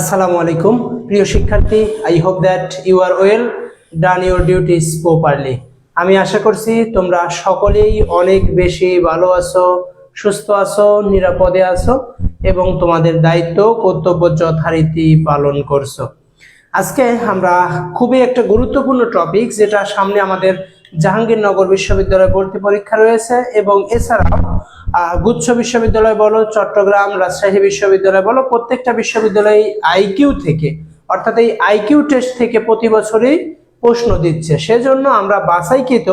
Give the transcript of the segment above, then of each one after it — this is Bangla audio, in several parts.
Assalamu alaikum, প্রিয় শিক্ষার্থী। I hope that you are well, done your duties properly. আমি আশা করছি তোমরা সকলেই অনেক বেশি ভালো আছো, সুস্থ আছো, নিরাপদে আছো এবং তোমাদের দায়িত্ব কর্তব্য যথারীতি পালন করছো। আজকে আমরা খুবই একটা গুরুত্বপূর্ণ টপিক, যেটা সামনে আমাদের জাহাঙ্গীরনগর বিশ্ববিদ্যালয়ে ভর্তি পরীক্ষা রয়েছে এবং এছাড়াও গুচ্ছ বিশ্ববিদ্যালয় বলো, চট্টগ্রাম, রাজশাহী বিশ্ববিদ্যালয় বলো, প্রত্যেকটা বিশ্ববিদ্যালয় আইকিউ থেকে, অর্থাৎ এই আইকিউ টেস্ট থেকে প্রতি বছরই প্রশ্ন দিচ্ছে। সেজন্য আমরা বাছাইকৃত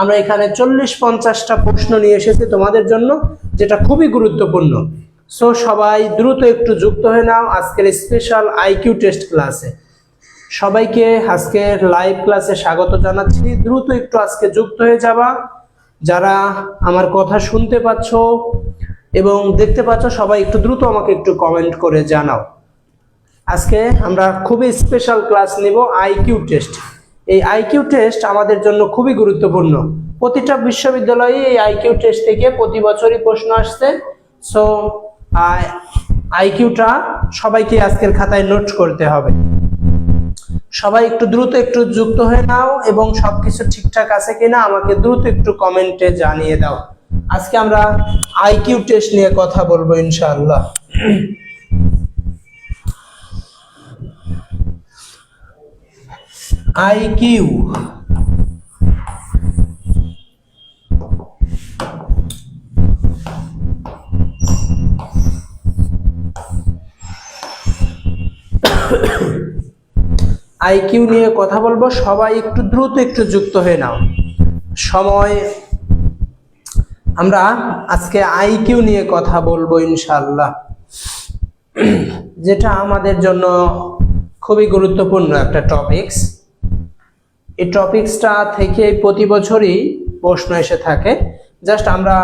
আমরা এখানে 40-50টা প্রশ্ন নিয়ে এসেছি তোমাদের জন্য, যেটা খুবই গুরুত্বপূর্ণ। সো সবাই দ্রুত একটু যুক্ত হয়ে নাও আজকের স্পেশাল আইকিউ টেস্ট ক্লাসে। সবাইকে আজকের লাইভ ক্লাসে স্বাগত জানাচ্ছি। দ্রুত একটু আজকে যুক্ত হয়ে যাবা। যারা আমার কথা শুনতে পাচ্ছ এবং দেখতে পাচ্ছ, সবাই একটু দ্রুত আমাকে একটু কমেন্ট করে জানাও। আজকে আমরা খুবই স্পেশাল ক্লাস নিব আইকিউ টেস্ট। এই আইকিউ টেস্ট আমাদের জন্য খুবই গুরুত্বপূর্ণ। প্রতিটা বিশ্ববিদ্যালয়ে এই আইকিউ টেস্ট থেকে প্রতি বছরই প্রশ্ন আসছে। সো আইকিউটা সবাইকে আজকের খাতায় নোট করতে হবে। সবাই একটু দ্রুত একটু যুক্ত হয়ে নাও এবং সবকিছু ঠিকঠাক আছে কিনা আমাকে দ্রুত একটু কমেন্টে জানিয়ে দাও। আজকে আমরা আইকিউ টেস্ট নিয়ে কথা বলবো ইনশাআল্লাহ। আইকিউ আইকিউ নিয়ে কথা বলবো। সবাই একটু দ্রুত একটু যুক্ত হয়ে নাও। সময় আমরা আজকে আইকিউ নিয়ে কথা বলবো ইনশাআল্লাহ, যেটা আমাদের জন্য খুবই গুরুত্বপূর্ণ একটা টপিকস। এই টপিকসটা থেকে প্রতি বছরই প্রশ্ন এসে থাকে। জাস্ট আমরা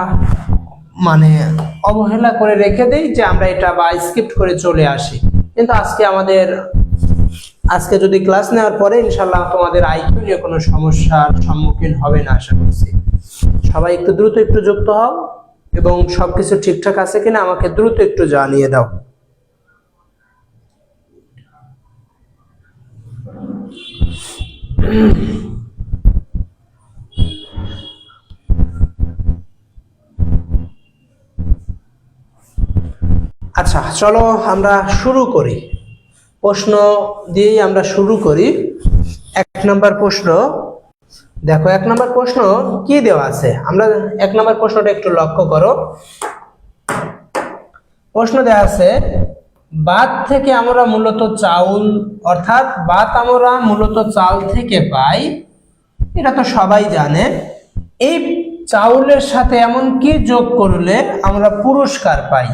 অবহেলা করে রেখে দেই যে আমরা এটা বা স্কিপ করে চলে আসি। কিন্তু আজকে যদি ক্লাস নেওয়ার পরে ইনশাআল্লাহ তোমাদের আইকিউ নিয়ে কোনো সমস্যার সম্মুখীন হবে না আশা করছি। সবাই একটু দ্রুত একটু যুক্ত হও এবং সবকিছু ঠিকঠাক আছে কিনা আমাকে দ্রুত একটু জানিয়ে দাও। আচ্ছা, চলো আমরা শুরু করি। প্রশ্ন দিয়েই আমরা শুরু করি। 1 নম্বর প্রশ্ন দেখো, 1 নম্বর প্রশ্ন কি দেওয়া আছে? আমরা 1 নম্বর প্রশ্নটা একটু লক্ষ্য করো। প্রশ্ন দেওয়া আছে, ভাত থেকে আমরা মূলত চাউল, অর্থাৎ ভাত আমরা মূলত চাল থেকে পাই, এটা তো সবাই জানে। এই চাউলের সাথে এমন কি যোগ করলে আমরা পুরস্কার পাই?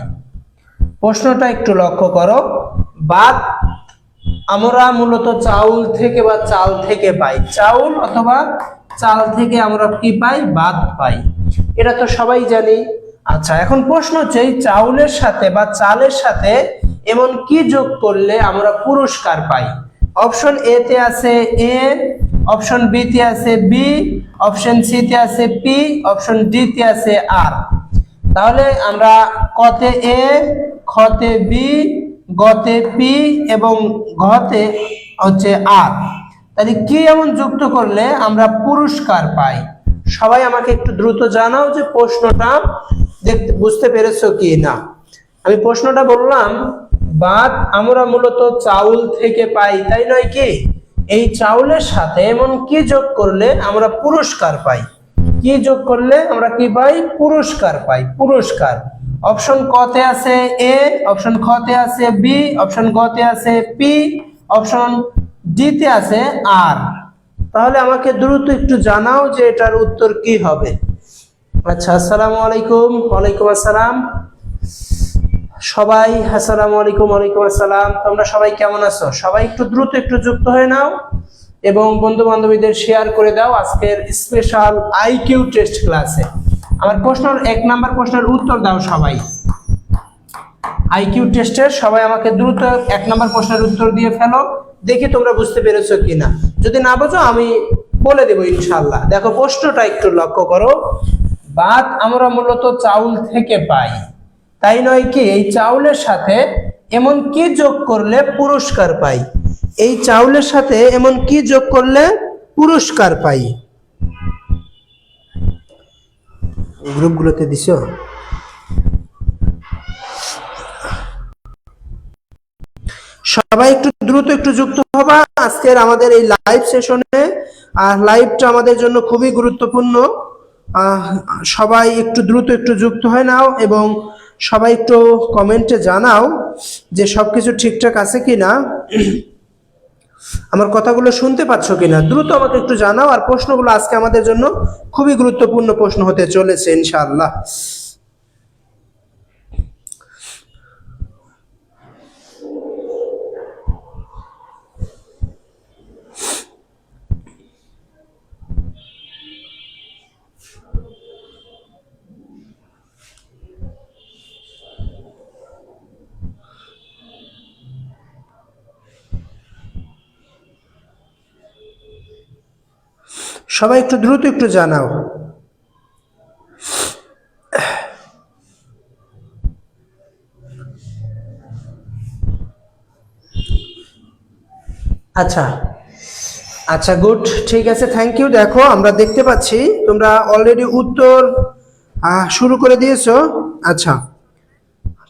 প্রশ্নটা একটু লক্ষ্য করো। ভাত আমরা মূলত চাউল থেকে বা চাল থেকে পাই, চাউল অথবা চাল থেকে আমরা কি পাই? ভাত পাই, এটা তো সবাই জানি। আচ্ছা, এখন প্রশ্ন হচ্ছে এই চাউলের সাথে বা চালের সাথে এমন কি যোগ করলে আমরা পুরস্কার পাই? অপশন এ তে আছে এ, অপশন বি তে আছে বি, অপশন সি তে আছে পি, অপশন ডি তে আছে আর। তাহলে আমরা কতে এ, খতে বি, গতে পি এবং ঘতে হচ্ছে আর। তাহলে কি এমন যুক্ত করলে আমরা পুরস্কার পাই? সবাই আমাকে একটু দ্রুত জানাও যে প্রশ্নটা বুঝতে পেরেছো কি না। আমি প্রশ্নটা বললাম, ভাত আমরা মূলত চাউল থেকে পাই, তাই নয় কি? এই চাউলের সাথে এমন কি যোগ করলে আমরা পুরস্কার পাই? কি যোগ করলে আমরা কি পাই? পুরস্কার পাই, পুরস্কার। অপশন ক তে আছে এ, অপশন খ তে আছে বি, অপশন গ তে আছে পি, অপশন ডি তে আছে আর। তাহলে আমাকে দ্রুত একটু জানাও যে এটার উত্তর কি হবে। আচ্ছা, আসসালামু আলাইকুম। ওয়ালাইকুম আসসালাম। সবাই আসসালামু আলাইকুম। ওয়ালাইকুম আসসালাম। তোমরা সবাই কেমন আছো? সবাই একটু দ্রুত একটু যুক্ত হয়ে নাও এবং বন্ধু বান্ধবীদের শেয়ার করে দাও আজকের স্পেশাল আইকিউ টেস্ট ক্লাসে। আমার প্রশ্নের 1 নম্বর প্রশ্নের উত্তর দাও সবাই। আইকিউ টেস্টের সবাই আমাকে দ্রুত 1 নম্বর প্রশ্নের উত্তর দিয়ে ফেলো। দেখি তোমরা বুঝতে পেরেছো কিনা। যদি না বোঝো আমি বলে দেবো ইনশাআল্লাহ। দেখো, প্রশ্নটা একটু লক্ষ্য করো। ভাত আমরা মূলত চাউল থেকে পাই, তাই নয় কি? এই চাউলের সাথে এমন কি যোগ করলে পুরস্কার পাই? এই চাউলের সাথে এমন কি যোগ করলে পুরস্কার পাই? গ্রুপগুলোতে দিছো? সবাই একটু দ্রুত একটু যুক্ত হবা আজকের আমাদের এই লাইভ সেশনে। আর লাইভটা আমাদের জন্য খুবই গুরুত্বপূর্ণ। সবাই একটু দ্রুত একটু যুক্ত হয়ে নাও এবং সবাই একটু কমেন্টে জানাও যে সবকিছু ঠিকঠাক আছে কিনা, আমার কথাগুলো শুনতে পাচ্ছ কিনা। দ্রুত আমাকে একটু জানাও। আর প্রশ্নগুলো আজকে আমাদের জন্য খুবই গুরুত্বপূর্ণ প্রশ্ন হতে চলেছে ইনশাআল্লাহ। সবাই একটু দ্রুত একটু জানাও। আচ্ছা আচ্ছা, গুড, ঠিক আছে, থ্যাংক ইউ। দেখো আমরা দেখতে পাচ্ছি তোমরা অলরেডি উত্তর শুরু করে দিয়েছো। আচ্ছা,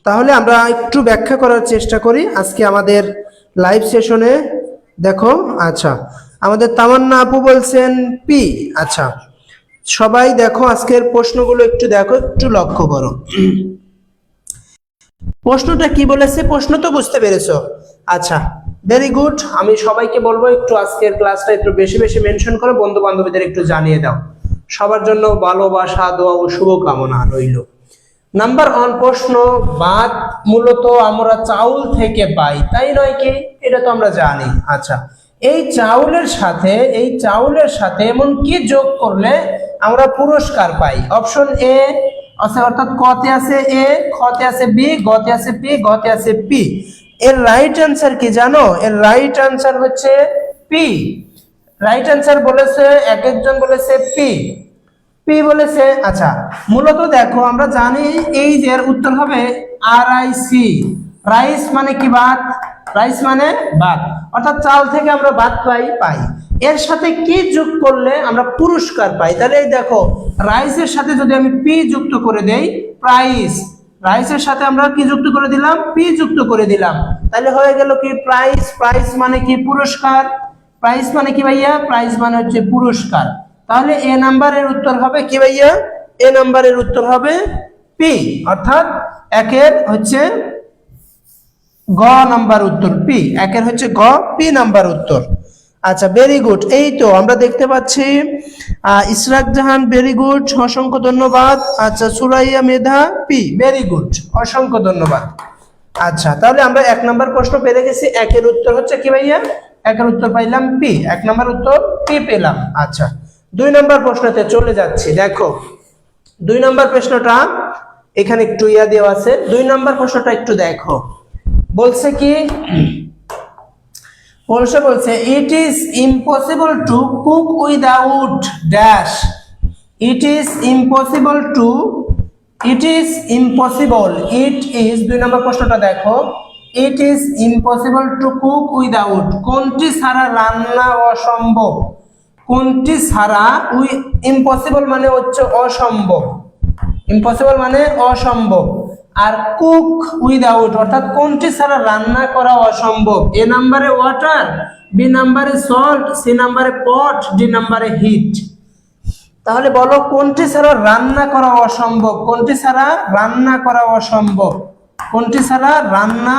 তাহলে আমরা একটু ব্যাখ্যা করার চেষ্টা করি আজকে আমাদের লাইভ সেশনে। দেখো, আচ্ছা, আমাদের তামান্না আপু বলছেন পি। আচ্ছা, সবাই দেখো আজকের প্রশ্নগুলো একটু দেখো, একটু লক্ষ্য করো। প্রশ্নটা কি বলেছে? প্রশ্ন তো বুঝতে পেরেছো? আচ্ছা, ভেরি গুড। আমি সবাইকে বলবো একটু আজকের ক্লাসটা একটু বেশি বেশি মেনশন করো, বন্ধু বান্ধবীদের একটু জানিয়ে দাও। সবার জন্য ভালোবাসা, দোয়া ও শুভকামনা রইল। নাম্বার 1 প্রশ্ন, ভাত মূলত আমরা চাউল থেকে পাই, তাই নয় কি? এটা তো আমরা জানি। আচ্ছা, এই চাউলের সাথে এমন কি যোগ করলে আমরা পুরস্কার পাই? অপশন এ আছে, অর্থাৎ কতে আছে এ, খতে আছে বি, গতে আছে পি, গতে আছে পি। এর রাইট অ্যান্সার কি জানো? এর রাইট অ্যান্সার হচ্ছে পি। রাইট অ্যান্সার বলেছে, এক একজন বলেছে পি, পি বলেছে। আচ্ছা, মূলত দেখো আমরা জানি এই যে এর উত্তর হবে RIC। রাইস মানে কি? ভাত। রাইস মানে ভাত, অর্থাৎ চাল থেকে আমরা ভাত পাই। এর সাথে কি যোগ করলে আমরা পুরস্কার পাই? তাহলে এই দেখো, রাইসের সাথে যদি আমি পি যুক্ত করে দেই, প্রাইস। রাইসের সাথে আমরা কি যুক্ত করে দিলাম? পি যুক্ত করে দিলাম। তাহলে হয়ে গেল কি? প্রাইস। প্রাইস মানে কি? পুরস্কার। প্রাইস মানে কি ভাইয়া? প্রাইস মানে হচ্ছে পুরস্কার। তাহলে এ নাম্বারের উত্তর হবে কি ভাইয়া? এ নাম্বারের উত্তর হবে পি, অর্থাৎ একের হচ্ছে গ নাম্বার উত্তর পি। একের হচ্ছে গ, পি নাম্বার উত্তর। আচ্ছা, ভেরি গুড। এই তো আমরা দেখতে পাচ্ছি ইসরাক জাহান, ভেরি গুড, অসংখ্য ধন্যবাদ। আচ্ছা, সুরাইয়া মেধা পি, ভেরি গুড, অসংখ্য ধন্যবাদ। আচ্ছা, তাহলে আমরা 1 নাম্বার প্রশ্ন পেরে গেছি। একের উত্তর হচ্ছে কি ভাইয়া? একের উত্তর পাইলাম পি, 1 নাম্বার উত্তর পি পেলাম। আচ্ছা, 2 নাম্বার প্রশ্নতে চলে যাচ্ছি। দেখো 2 নাম্বার প্রশ্নটা এখানে একটু দেওয়া আছে। 2 নাম্বার প্রশ্নটা একটু দেখো, বলছে কি? বলছে it is impossible to cook without dash. It is impossible. 2 নম্বর প্রশ্নটা দেখো, ইট is impossible to cook without, কোনটি ছাড়া রান্না অসম্ভব? কোনটি ছাড়া? ইম্পসিবল মানে হচ্ছে অসম্ভব, ইম্পসিবল মানে অসম্ভব। আর কুক উইদাউট অর্থাৎ কোনটি ছাড়া রান্না করা অসম্ভব? এ নাম্বারে ওয়াটার, বি নাম্বারে সল্ট, সি নাম্বারে পট, ডি নাম্বারে হিট। তাহলে বলো কোনটি ছাড়া রান্না করা অসম্ভব? কোনটি ছাড়া রান্না করা অসম্ভব? কোনটি ছাড়া রান্না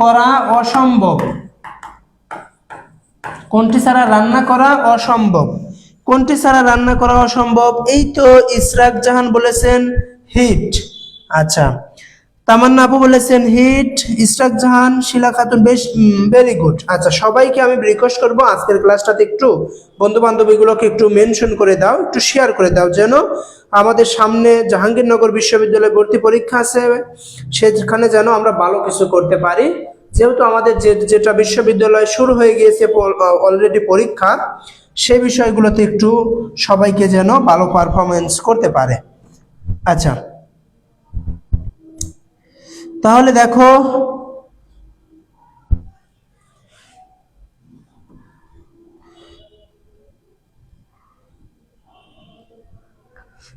করা অসম্ভব? কোনটি ছাড়া রান্না করা অসম্ভব? কোনটি ছাড়া রান্না করা অসম্ভব? এই তো ইসরাক জাহান বলেছেন হিট। আচ্ছা, তামান্না আপু বলেছেন হিট, ইসরাক জাহান, শিলা খাতুন, বেশ, ভেরি গুড। আচ্ছা, সবাইকে আমি রিকোয়েস্ট করবো আজকের ক্লাসটাতে একটু বন্ধু বান্ধবীগুলোকে একটু মেনশন করে দাও, একটু শেয়ার করে দাও, যেন আমাদের সামনে জাহাঙ্গীরনগর বিশ্ববিদ্যালয়ে ভর্তি পরীক্ষা আছে, সেখানে যেন আমরা ভালো কিছু করতে পারি। যেহেতু আমাদের যেটা বিশ্ববিদ্যালয় শুরু হয়ে গিয়েছে অলরেডি পরীক্ষা, সেই বিষয়গুলোতে একটু সবাইকে যেন ভালো পারফরমেন্স করতে পারে। আচ্ছা, তাহলে দেখো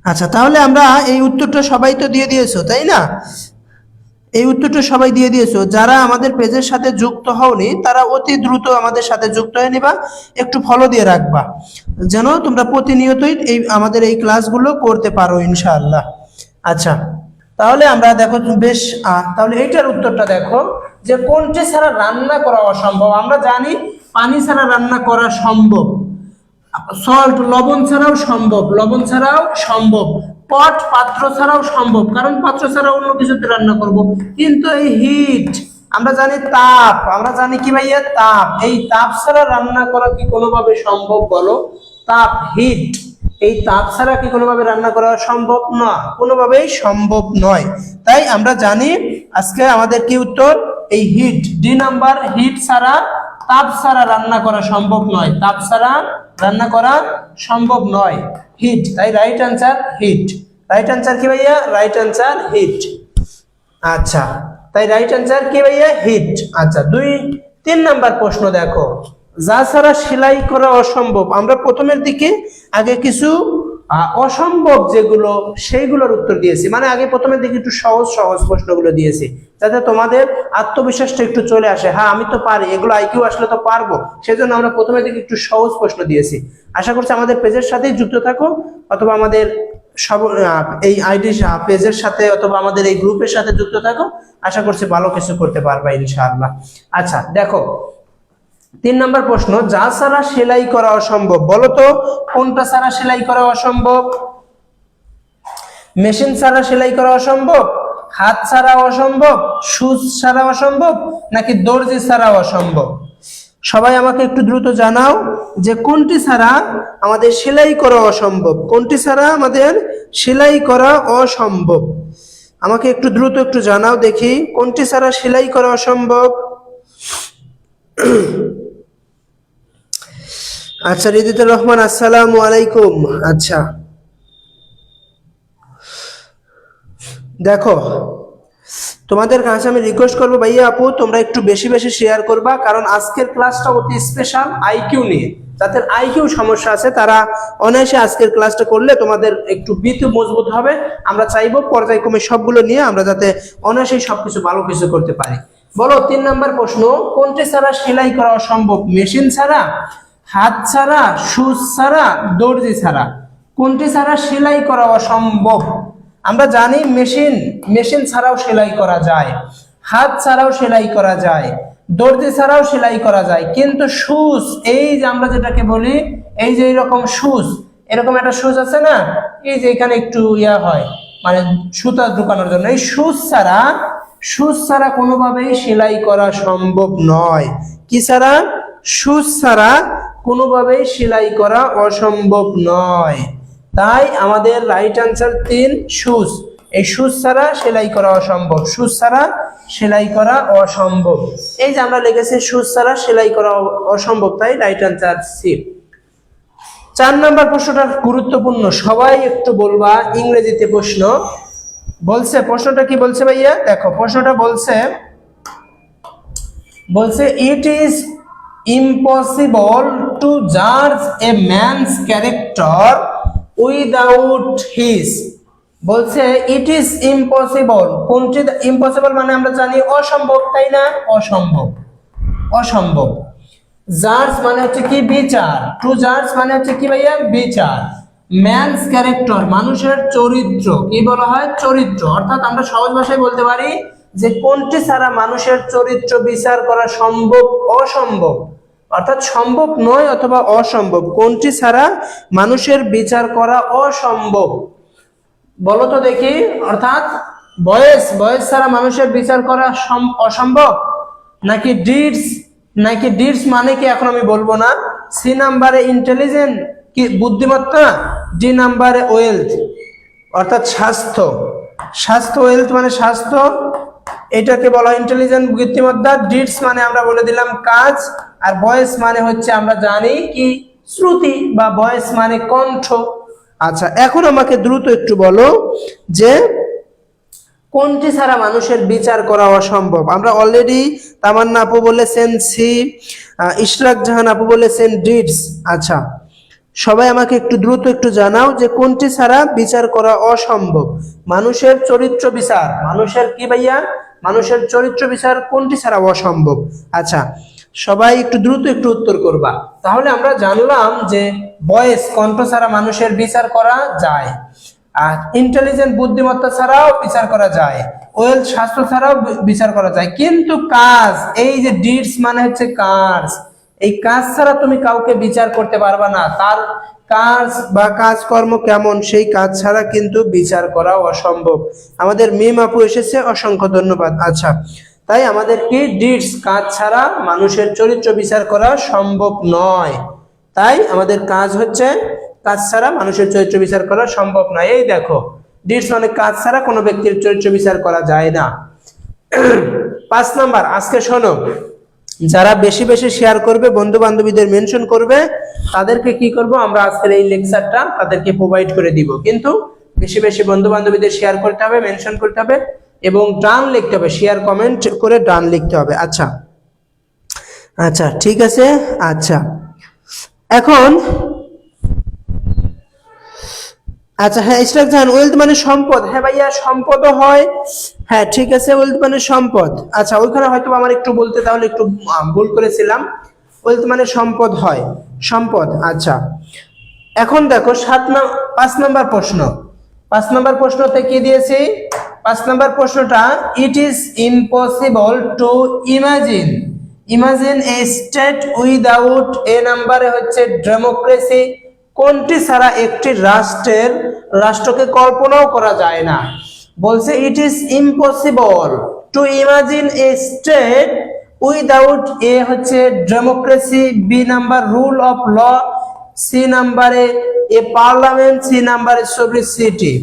আচ্ছা, তাহলে আমরা এই উত্তরটা সবাই তো দিয়ে দিয়েছো, তাই না? এই উত্তরটা সবাই দিয়ে দিয়েছো। যারা আমাদের পেজের সাথে যুক্ত হওনি তারা অতি দ্রুত আমাদের সাথে যুক্ত হয়ে নিবা, একটু ফলো দিয়ে রাখবা, যেন তোমরা প্রতিনিয়তই আমাদের এই ক্লাসগুলো করতে পারো ইনশাআল্লাহ। আচ্ছা, তাহলে আমরা দেখো বেশ, তাহলে এইটার উত্তরটা দেখো যে কোনটি ছাড়া রান্না করা অসম্ভব। আমরা জানি পানি ছাড়া রান্না করা সম্ভব, সল্ট লবণ ছাড়াও সম্ভব, লবণ ছাড়াও সম্ভব, পট পাত্র ছাড়াও সম্ভব, কারণ পাত্র ছাড়া অন্য কিছুতে রান্না করব। কিন্তু এই হিট, আমরা জানি তাপ, আমরা জানি কি ভাইয়া তাপ, এই তাপ ছাড়া রান্না করা কি কোনোভাবে সম্ভব বলো? তাপ, হিট, এই তাপ ছাড়া কি কোনোভাবে রান্না করা সম্ভব? না, কোনোভাবেই সম্ভব নয়। তাই আমরা জানি আজকে আমাদের কি উত্তর, এই হিট, ডি নাম্বার, হিট ছাড়া তাপ ছাড়া রান্না করা সম্ভব নয়, তাপ ছাড়া রান্না করা সম্ভব নয়, হিট। তাই right answer hit. Right answer কি ভাইয়া? Right answer hit. আচ্ছা, তাই রাইট আনসার কি ভাইয়া? হিট। আচ্ছা, 3 নাম্বার প্রশ্ন দেখো, যা ছাড়া সেলাই করা অসম্ভব। আমরা প্রথমের দিকে আগে কিছু অসম্ভব যেগুলো সেইগুলোর উত্তর দিয়েছি, মানে আগে প্রথমের দিকে একটু সহজ সহজ প্রশ্নগুলো দিয়েছি যাতে তোমাদের আত্মবিশ্বাসটা একটু চলে আসে, হ্যাঁ আমি তো পারি, এগুলো আইকিউ আসলে তো পারবো, সেজন্য আমরা প্রথমের দিকে একটু সহজ প্রশ্ন দিয়েছি। আশা করছি আমাদের পেজের সাথেই যুক্ত থাকো, অথবা আমাদের সব এই আইডি পেজের সাথে অথবা আমাদের এই গ্রুপের সাথে যুক্ত থাকো, আশা করছি ভালো কিছু করতে পারবা ইনশাআল্লাহ। আচ্ছা দেখো 3 নম্বর প্রশ্ন, যা ছাড়া সেলাই করা অসম্ভব, বলো তো কোনটা ছাড়া সেলাই করা অসম্ভব? মেশিন ছাড়া সেলাই করা অসম্ভব, হাত ছাড়া অসম্ভব, সুচ ছাড়া অসম্ভব, নাকি দর্জি ছাড়া অসম্ভব? সবাই আমাকে একটু দ্রুত জানাও যে কোনটি ছাড়া আমাদের সেলাই করা অসম্ভব, কোনটি ছাড়া আমাদের সেলাই করা অসম্ভব। আমাকে একটু দ্রুত একটু জানাও দেখি কোনটি ছাড়া সেলাই করা অসম্ভব। আচ্ছা, রিদিতুর রহমান আসসালামু আলাইকুম। আচ্ছা দেখো, তোমাদের কাছে আমি রিকোয়েস্ট করবো ভাইয়া আপু তোমরা একটু বেশি বেশি শেয়ার করবা, কারণ আজকের ক্লাসটা অতি স্পেশাল আইকিউ নিয়ে। যাদের আইকিউ সমস্যা আছে তারা অনায়াসে আজকের ক্লাসটা করলে তোমাদের একটু বিতু মজবুত হবে। আমরা চাইবো পর্যায়ক্রমে সবগুলো নিয়ে আমরা যাতে অনায়াসে সবকিছু ভালো কিছু করতে পারি। বলো 3 নম্বর প্রশ্ন, কোনটি ছাড়া সেলাই করা অসম্ভব? মেশিন ছাড়া, হাত ছাড়া, সুচ ছাড়া, দর্জি ছাড়া? কোনটি ছাড়া সেলাই করা অসম্ভব? আমরা জানি মেশিন ছাড়াও সেলাই করা যায়, হাত ছাড়াও সেলাই করা যায়, দর্জি ছাড়াও সেলাই করা যায়, কিন্তু সুচ, এই যে আমরা যেটাকে বলি, এই যে এরকম সুচ, এরকম একটা সুচ আছে না, এই যে এখানে একটু ইয়া হয় মানে সুতা ঢুকানোর জন্য, এই সুচ ছাড়া কোনোভাবেই সেলাই করা সম্ভব নয়। কি ছাড়া? সুচ ছাড়া কোনোভাবেই সেলাই করা অসম্ভব নয়। তাই আমাদের রাইট আনসার 3, সুচ। এই সুচ ছাড়া সেলাই করা অসম্ভব, সুচ ছাড়া সেলাই করা অসম্ভব। এই যে আমরা লিখেছি সুচ ছাড়া সেলাই করা অসম্ভব, তাই রাইট আনসার সি। 4 নম্বর প্রশ্নটা গুরুত্বপূর্ণ, সবাই একটু বলবা, ইংরেজিতে প্রশ্ন বলছে। প্রশ্নটা কি বলছে ভাইয়া? দেখো প্রশ্নটা বলছে ইট ইজ ইম্পসিবল টু জাজ a man's character without his. বলছে ইট ইজ ইম্পসিবল, কোনটি ইম্পসিবল মানে আমরা জানি অসম্ভব, তাই না? অসম্ভব। জাজ মানে হচ্ছে কি? বিচার। টু জাজ মানে হচ্ছে কি ভাইয়া? বিচার। ম্যানস ক্যারেক্টার মানুষের চরিত্র, কি বলা হয়? চরিত্র। অর্থাৎ আমরা সহজ ভাষায় বলতে পারি যে কোনটি ছাড়া মানুষের চরিত্র বিচার করা সম্ভব? অসম্ভব। অর্থাৎ সম্ভব নয় অথবা অসম্ভব, কোনটি ছাড়া মানুষের বিচার করা অসম্ভব? বলো তো দেখি। অর্থাৎ বয়েস ছাড়া মানুষের বিচার করা অসম্ভব, নাকি ডিডস মানে কি এখন আমি বলবো না। সি নাম্বারে ইন্টেলিজেন্ট, কি বুদ্ধিমত্তা। ডি নাম্বারে ওয়েলথ, অর্থাৎ স্বাস্থ্য। ওয়েলথ মানে স্বাস্থ্য, এটাকে বলা হয় ইন্টেলিজেন্ট, বুদ্ধিমত্তা। ডিডস মানে আমরা বলে দিলাম কাজ, আর ভয়েস মানে হচ্ছে আমরা জানি কি? শ্রুতি, বা ভয়েস মানে কণ্ঠ। আচ্ছা, এখন আমাকে দ্রুত একটু বলো যে কোনটি ছাড়া মানুষের বিচার করা অসম্ভব? আমরা অলরেডি তামান্না আপু বলেছেন সি, ইশরাক জাহান আপু বলেছেন ডিডস। আচ্ছা, সবাই আমাকে একটু দ্রুত একটু জানাও যে কোনটি ছাড়া বিচার করা অসম্ভব। মানুষের চরিত্র বিচার, মানুষের কি ভাইয়া, মানুষের চরিত্র বিচার কোনটি ছাড়া অসম্ভব। আচ্ছা, সবাই একটু দ্রুত একটু উত্তর করবা। তাহলে আমরা জানলাম যে ভয়েস, কণ্ঠ ছাড়া মানুষের বিচার করা যায়, আর ইন্টেলিজেন্ট, বুদ্ধিমত্তা ছাড়াও বিচার করা যায়, ওয়েলথ, স্বাস্থ্য ছাড়াও বিচার করা যায়, কিন্তু কাজ, এই যে ডিডস মানে হচ্ছে কাজ, এই কাজ ছাড়া তুমি কাউকে বিচার করতে পারবা না। তার কাজ বা কাজকর্ম কেমন, সেই কাজ ছাড়া কিন্তু বিচার করা অসম্ভব। আমাদের মিম আপু এসেছে, অসংখ্য ধন্যবাদ। আচ্ছা, তাই আমাদের কি ডিডস, কাজ ছাড়া মানুষের চরিত্র বিচার করা সম্ভব নয়। তাই আমাদের কাজ হচ্ছে, কাজ ছাড়া মানুষের চরিত্র বিচার করা সম্ভব নয়। এই দেখো, ডিডস মানে কাজ ছাড়া কোনো ব্যক্তির চরিত্র বিচার করা যায় না। 5 নাম্বার, আজকে শোনো, যারা বেশি বেশি শেয়ার করবে, বন্ধু বান্ধবীদের মেনশন করবে, তাদেরকে কি করব আমরা, আজকের এই লেকচারটা তাদেরকে প্রোভাইড করে দিব। কিন্তু বেশি বেশি বন্ধু বান্ধবীদের শেয়ার করতে হবে, মেনশন করতে হবে এবং ডান লিখতে হবে, শেয়ার কমেন্ট করে ডান লিখতে হবে। আচ্ছা আচ্ছা, ঠিক আছে। আচ্ছা, এখন আচ্ছা, হ্যাঁ ইশরাক জাহান, ওয়েলথ মানে সম্পদ। হ্যাঁ ভাইয়া, সম্পদও হয়। হ্যাঁ ঠিক আছে, ওয়েলথ মানে সম্পদ। আচ্ছা, ওইখানে হয়তো আমার একটু বলতে তাহলে একটু ভুল করেছিলাম। ওয়েলথ মানে সম্পদ হয়, সম্পদ। আচ্ছা, এখন দেখো 5 নাম্বার প্রশ্ন। 5 নাম্বার প্রশ্নতে কি দিয়েছি? 5 নাম্বার প্রশ্নটা, it is impossible to imagine a state without, A নাম্বারে হচ্ছে ডেমোক্রেসি, কোনটি ছাড়া একটি রাষ্ট্রকে কল্পনাও করা যায় না। বলছে it is impossible to imagine a state without, A হচ্ছে democracy, B number rule of law, C নাম্বারে এ পার্লামেন্ট, সি নাম্বারে সবরিসিটি।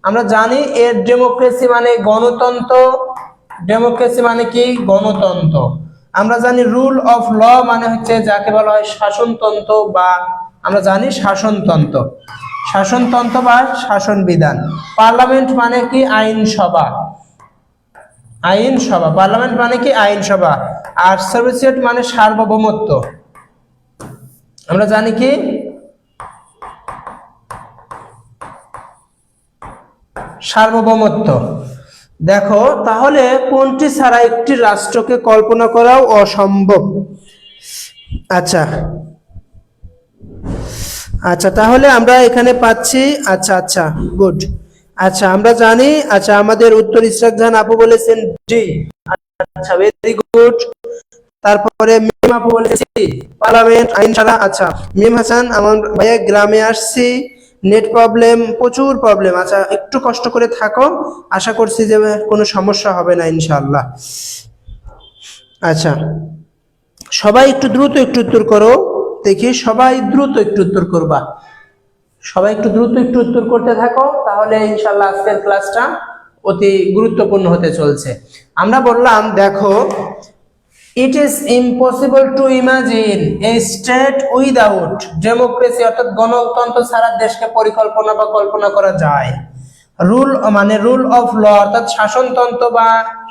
আমরা জানি এর ডেমোক্রেসি মানে গণতন্ত্র, ডেমোক্রেসি মানে কি গণতন্ত্র। আমরা জানি রুল অফ ল মানে হচ্ছে যাকে বলা হয় শাসনতন্ত্র, বা আমরা জানি শাসনতন্ত্র, শাসনতন্ত্র বা শাসন বিধান। পার্লামেন্ট মানে কি আইনসভা, আইনসভা, পার্লামেন্ট মানে কি আইনসভা। আর সবরিসিয়েট মানে সার্বভৌমত্ব, আমরা জানি কি সার্বভৌমত্ব। দেখো তাহলে কোনটি ছাড়া একটি রাষ্ট্রকে কল্পনা করাও অসম্ভব। আচ্ছা আচ্ছা, তাহলে আমরা এখানে পাচ্ছি, আচ্ছা আচ্ছা গুড। আচ্ছা, আমরা জানি, আচ্ছা আমাদের উত্তর ইশরাক জাহান আপু বলেছেন জি। আচ্ছা, ভেরি গুড। তারপরে মিম আপু বলেছি পার্লামেন্ট, আইনসভা। আচ্ছা, মিম হাসান, আমার ভাইয়া গ্রামে আসছি, নেট প্রবলেম, প্রচুর প্রবলেম। আচ্ছা, একটু কষ্ট করে থাকো, আশা করছি যে কোনো সমস্যা হবে না ইনশাআল্লাহ। আচ্ছা, সবাই একটু দ্রুত একটু উত্তর করো, দেখি সবাই দ্রুত একটু উত্তর করবা, সবাই একটু দ্রুত একটু উত্তর করতে থাকো, তাহলে ইনশাআল্লাহ আজকের ক্লাসটা অতি গুরুত্বপূর্ণ হতে চলছে। আমরা বললাম দেখো, ইট is impossible to imagine a state without democracy, অর্থাৎ গণতন্ত্র ছাড়া দেশকে পরিকল্পনা বা কল্পনা করা যায়। রুল মানে রুল অফ ল, অর্থাৎ শাসনতন্ত্র বা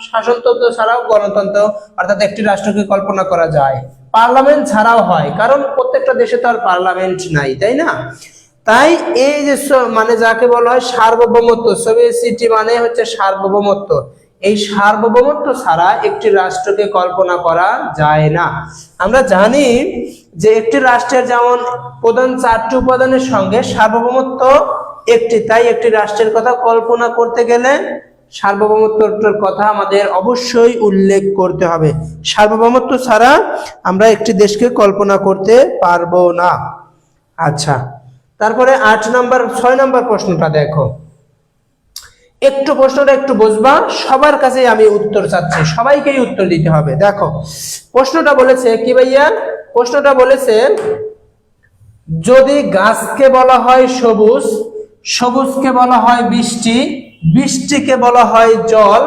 শাসনতন্ত্র ছাড়াও গণতন্ত্র, অর্থাৎ একটি রাষ্ট্রকে কল্পনা করা যায়। পার্লামেন্ট ছাড়াও হয়, কারণ প্রত্যেকটা দেশে তো আর পার্লামেন্ট নাই, তাই না? তাই এই যে মানে যাকে বলা হয় সার্বভৌমত্ব, সবরিসিটি মানে হচ্ছে সার্বভৌমত্ব, এই সার্বভৌমত্ব ছাড়া একটি রাষ্ট্রকে কল্পনা করা যায় না। আমরা জানি যে একটি রাষ্ট্রের যেমন প্রধান 4টি উপাদানের সঙ্গে সার্বভৌমত্ব একটি, তাই একটি রাষ্ট্রের কথা কল্পনা করতে গেলে সার্বভৌমত্বর কথা আমাদের অবশ্যই উল্লেখ করতে হবে। সার্বভৌমত্ব ছাড়া আমরা একটি দেশকে কল্পনা করতে পারবো না। আচ্ছা, তারপরে 6 নাম্বার প্রশ্নটা দেখো, একটু প্রশ্নটা একটু বুঝবা, সবার কাছে আমি উত্তর চাচ্ছি, সবাইকেই উত্তর দিতে হবে। দেখো প্রশ্নটা বলেছে কি ভাইয়া, প্রশ্নটা বলেছে যদি গাছকে বলা হয় সবুজ, সবুজকে বলা হয় বৃষ্টি, বৃষ্টিকে বলা হয় জল,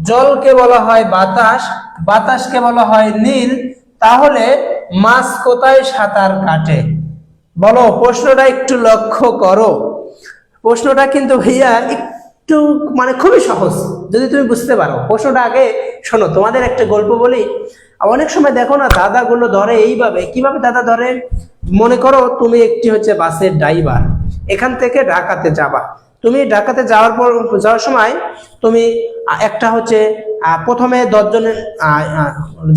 জলকে বলা হয় বাতাস, বাতাসকে বলা হয় নীল, তাহলে মাছ কোথায় সাঁতার কাটে? বলো, প্রশ্নটা একটু লক্ষ্য করো। প্রশ্নটা কিন্তু ভাইয়া একটু মানে খুবই সহজ, যদি তুমি বুঝতে পারো। প্রশ্নটা আগে শোনো, তোমাদের একটা গল্প বলি। অনেক সময় দেখো না, দাদাগুলো ধরে এইভাবে, কিভাবে দাদা ধরে, মনে করো তুমি একটি হচ্ছে বাসের ড্রাইভার, এখান থেকে ঢাকাতে যাবা। তুমি ঢাকাতে যাওয়ার সময় তুমি একটা হচ্ছে প্রথমে 10 জনের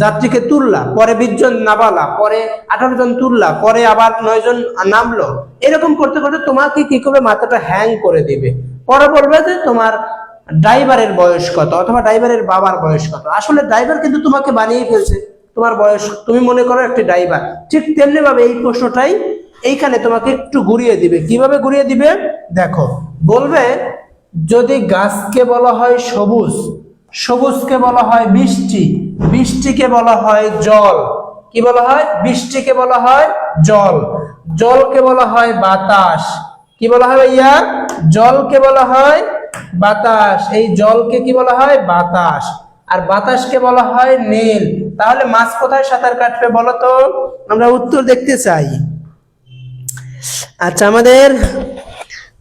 যাত্রীকে তুললা, পরে 20 জন নামালা, পরে 18 জন তুললা, পরে আবার 9 জন নামলো। এরকম করতে করতে তোমাকে কি করবে, মাথাটা হ্যাং করে দিবে। পরে বলবে যে তোমার ড্রাইভারের বয়স কত, অথবা ড্রাইভারের বাবার বয়স কত। আসলে ড্রাইভার কিন্তু তোমাকে বানিয়ে ফেলছে, তোমার বয়স তুমি মনে করো একটি ড্রাইভার। ঠিক তেমনি ভাবে এই প্রশ্নটাই এইখানে তোমাকে একটু ঘুরিয়ে দিবে। কিভাবে ঘুরিয়ে দিবে দেখো, বলবে যদি গাছকে বলা হয় সবুজ, সবুজকে বলা হয় বৃষ্টি, বৃষ্টিকে বলা হয় জল, কি বলা হয়, বৃষ্টিকে বলা হয় জল, জলকে বলা হয় বাতাস, কি বলা হয় ভাইয়া, জলকে বলা হয় বাতাস, এই জলকে কি বলা হয় বাতাস, আর বাতাসকে বলা হয় নীল। তাহলে মাছ কোথায় সাঁতার কাটবে বলো তো, আমরা উত্তর দেখতে চাই। আচ্ছা, আমাদের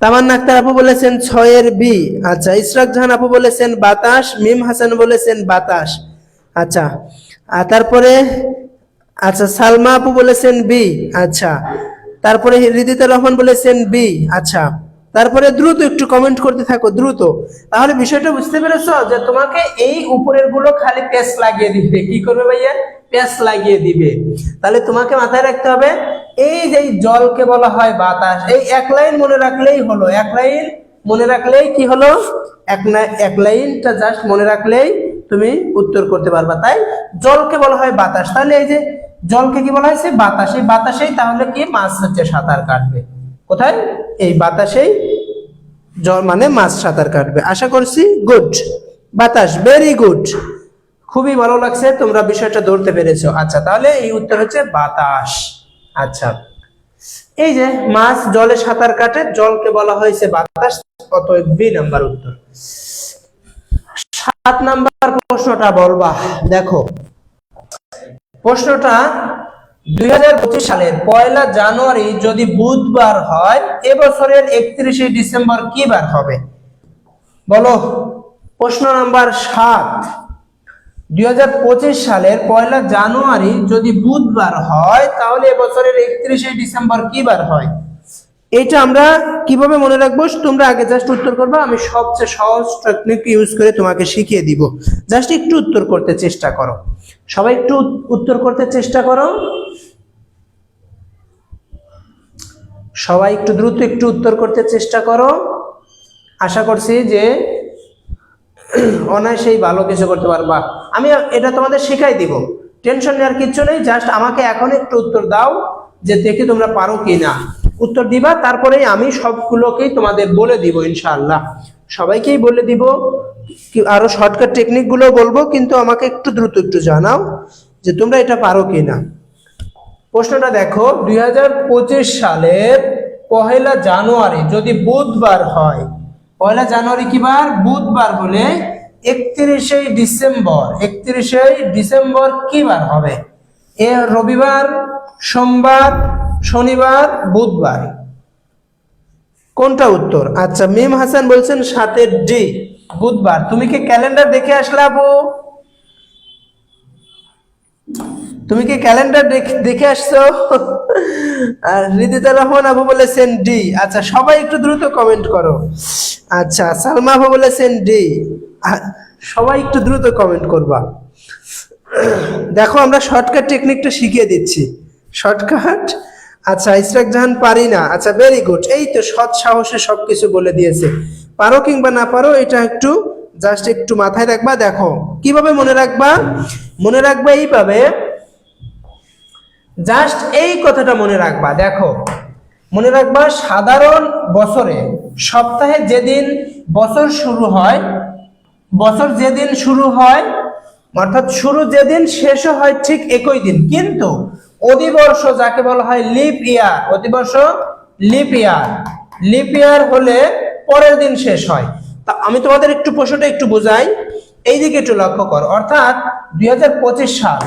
তামান্না আক্তার আপু বলেছেন 6 বি। আচ্ছা, ইসরাক জাহান আপু বলেছেন বাতাস, মিম হাসান বলেছেন বাতাস। আচ্ছা, তারপরে আচ্ছা সালমা আপু বলেছেন বি। আচ্ছা, তারপরে হৃদিতা রহমান বলেছেন বি। আচ্ছা, তারপরে দ্রুত একটু কমেন্ট করতে থাকো দ্রুত। তাহলে বিষয়টা বুঝতে পেরেছো যে তোমাকে এই উপরের গুলো খালি পেস লাগিয়ে দিবে। কি করবে ভাইয়া, পেস লাগিয়ে দিবে। তাহলে তোমাকে মাথায় রাখতে হবে এই যে জলকে বলা হয় বাতাস, এই এক লাইন মনে রাখলেই হলো, এক লাইন মনে রাখলেই কি হলো, এক লাইনটা জাস্ট মনে রাখলেই তুমি উত্তর করতে পারবা। তাই জলকে বলা হয় বাতাস, তাহলে এই যে জলকে কি বলা হয়েছে বাতাস, এই বাতাসেই তাহলে কি মাছ হচ্ছে সাঁতার কাটবে। কোথায়, এই বাতাসেই জল মানে মাছ সাঁতার কাটবে। আশা করছি গুড, বাতাস, ভেরি গুড, খুবই ভালো লাগছে, তোমরা বিষয়টা ধরতে পেরেছো। আচ্ছা, তাহলে এই উত্তর হচ্ছে বাতাস। আচ্ছা, এই যে মাছ জলে সাঁতার কাটে, জলকে বলা হয়েছে বাতাস, অতএব বি নাম্বার উত্তর। 7 নাম্বার প্রশ্নটা বলবা। দেখো প্রশ্নটা, 2025 সালের 1 জানুয়ারি যদি বুধবার হয়, এবছরের 31 ডিসেম্বর কি বার হবে বলো। প্রশ্ন নাম্বার 7, 2025 সালের 1 জানুয়ারি যদি বুধবার হয়, তাহলে এবছরের 31 ডিসেম্বর কি বার হয়। এটা আমরা কিভাবে মনে রাখবো, তোমরা আগে জাস্ট উত্তর করবা, আমি সবচেয়ে সহজ টেকনিক ইউজ করে তোমাকে শিখিয়ে দিব। জাস্ট একটু উত্তর করতে চেষ্টা করো, সবাই একটু উত্তর করতে চেষ্টা করো, সবাই একটু দ্রুত একটু উত্তর করতে চেষ্টা করো। আশা করছি যে অনায়াসেই ভালো কিছু করতে পারবা। আমি এটা তোমাদের শেখাই দিব, টেনশন নেওয়ার কিছু নেই। জাস্ট আমাকে এখন একটু উত্তর দাও যে দেখি তোমরা পারো কি না। উত্তর দিবা, তারপরে আমি সবগুলোকেই তোমাদের বলে দিব ইনশাআল্লাহ, সবাইকেই বলে দিব, আরো শর্টকাট টেকনিক গুলো বলবো, কিন্তু আমাকে একটু দ্রুত একটু জানাও যে তোমরা এটা পারো কি না। প্রশ্নটা দেখো, 2025 সালের 1 জানুয়ারি যদি বুধবার হয়, 1 জানুয়ারি কি বার, বুধবার হলে 31 ডিসেম্বর কি বার হবে। এ রবিবার, সোমবার, শনিবার, বুধবার, কোনটা উত্তর। আচ্ছা, মিম হাসান বলছেন 7 ডি, বুধবার। তুমি কি ক্যালেন্ডার দেখে আসলে আপু, তুমি কি ক্যালেন্ডার দেখে আসছো? আর হৃদিতা রহমান আপু বলেছেন ডি। আচ্ছা, সবাই একটু দ্রুত কমেন্ট করো। আচ্ছা, সালমা আপু বলেছেন ডি, সবাই একটু দ্রুত কমেন্ট করবা। দেখো আমরা শর্টকাট টেকনিকটা শিখিয়ে দিচ্ছি, শর্টকাট। আচ্ছা, ইসরাক জাহান পারি না। আচ্ছা, ভেরি গুড, এই তো সৎ সাহসে সবকিছু বলে দিয়েছে। পারো কিংবা না পারো এটা একটু জাস্ট একটু মাথায় রাখবা। দেখো কিভাবে মনে রাখবা, মনে রাখবা এইভাবে, জাস্ট এই কথাটা মনে রাখবা। দেখো মনে রাখবা, সাধারণ বছরে সপ্তাহে যেদিন বছর শুরু হয়, বছর যেদিন শুরু হয় অর্থাৎ শুরু যেদিন শেষ হয় ঠিক একই দিন, কিন্তু অধিবর্ষ যাকে বলা হয় লিপ ইয়ার, অধিবর্ষ লিপ ইয়ার, লিপ ইয়ার হলে পরের দিন শেষ হয়। তা আমি তোমাদের একটু প্রশ্নটা একটু বোঝাই, এই দিকে একটু লক্ষ্য করো। অর্থাৎ 2025 সাল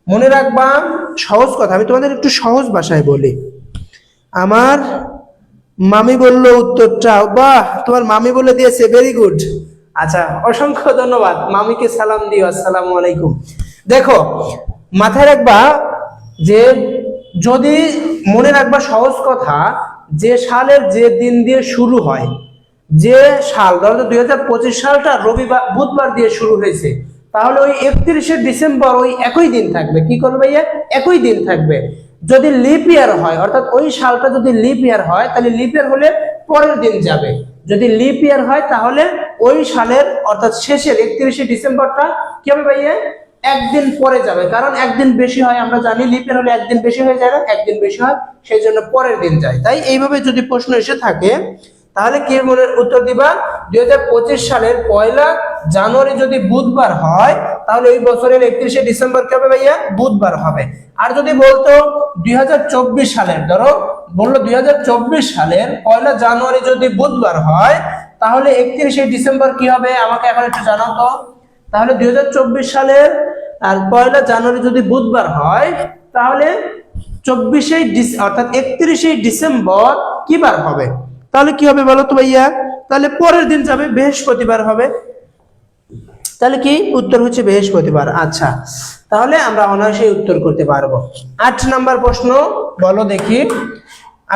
মনে রাখবা, সহজ কথা আমি তোমাদের একটু সহজ ভাষায় বলি। আমার মামি বলল উত্তরটা, বাহ, তোমার মামি বলে দিয়েছে, ভেরি গুড। আচ্ছা, অসংখ্য ধন্যবাদ, মামিকে সালাম দিও, আসসালামু আলাইকুম। দেখো মাথায় রাখবা যে যদি মনে রাখবা সহজ কথা, যে সালের যে দিন দিয়ে শুরু হয়, যে সাল ধরো 2025 সালটা রবিবার বুধবার দিয়ে শুরু হয়েছে, তাহলে ওই 31শে ডিসেম্বর ওই একই দিন থাকবে। কি করবে ভাইয়া? একই দিন থাকবে। যদি লিপ ইয়ার হয়, অর্থাৎ ওই সালটা যদি লিপ ইয়ার হয়, তাহলে লিপ ইয়ার হলে পরের দিন যাবে। যদি লিপ ইয়ার হয় তাহলে ওই সালের অর্থাৎ শেষের 31শে ডিসেম্বরটা কি হবে ভাইয়া? একদিন পরে যাবে, কারণ একদিন বেশি হয়, আমরা জানি লিপ ইয়ার হলে একদিন বেশি হয়ে যায় না, একদিন বেশি হয়, সেই জন্য পরের দিন যায়। তাই এইভাবে যদি প্রশ্ন এসে থাকে তাহলে কি মনে উত্তর দিবা? 2025 সালের 1 জানুয়ারি যদি বুধবার হয় তাহলে ওই বছরের 31শে ডিসেম্বর কি হবে ভাইয়া? বুধবার হবে। আর যদি বলতো 2024 সালের, ধরো বললো 2024 সালের 1 জানুয়ারি যদি বুধবার হয় তাহলে 31শে ডিসেম্বর কি হবে? আমাকে এখন একটু জানাও তো। তাহলে 2024 সালের আর 1 জানুয়ারি যদি বুধবার হয় তাহলে 24শে অর্থাৎ 31শে ডিসেম্বর কি বার হবে? তাহলে কি হবে বলো তো ভাইয়া? তাহলে পরের দিন যাবে, বৃহস্পতিবার হবে। তাহলে কি উত্তর হচ্ছে বৃহস্পতিবার। আচ্ছা, তাহলে আমরা অনায়াসেই উত্তর করতে পারবো। 8 নাম্বার প্রশ্ন বলো দেখি।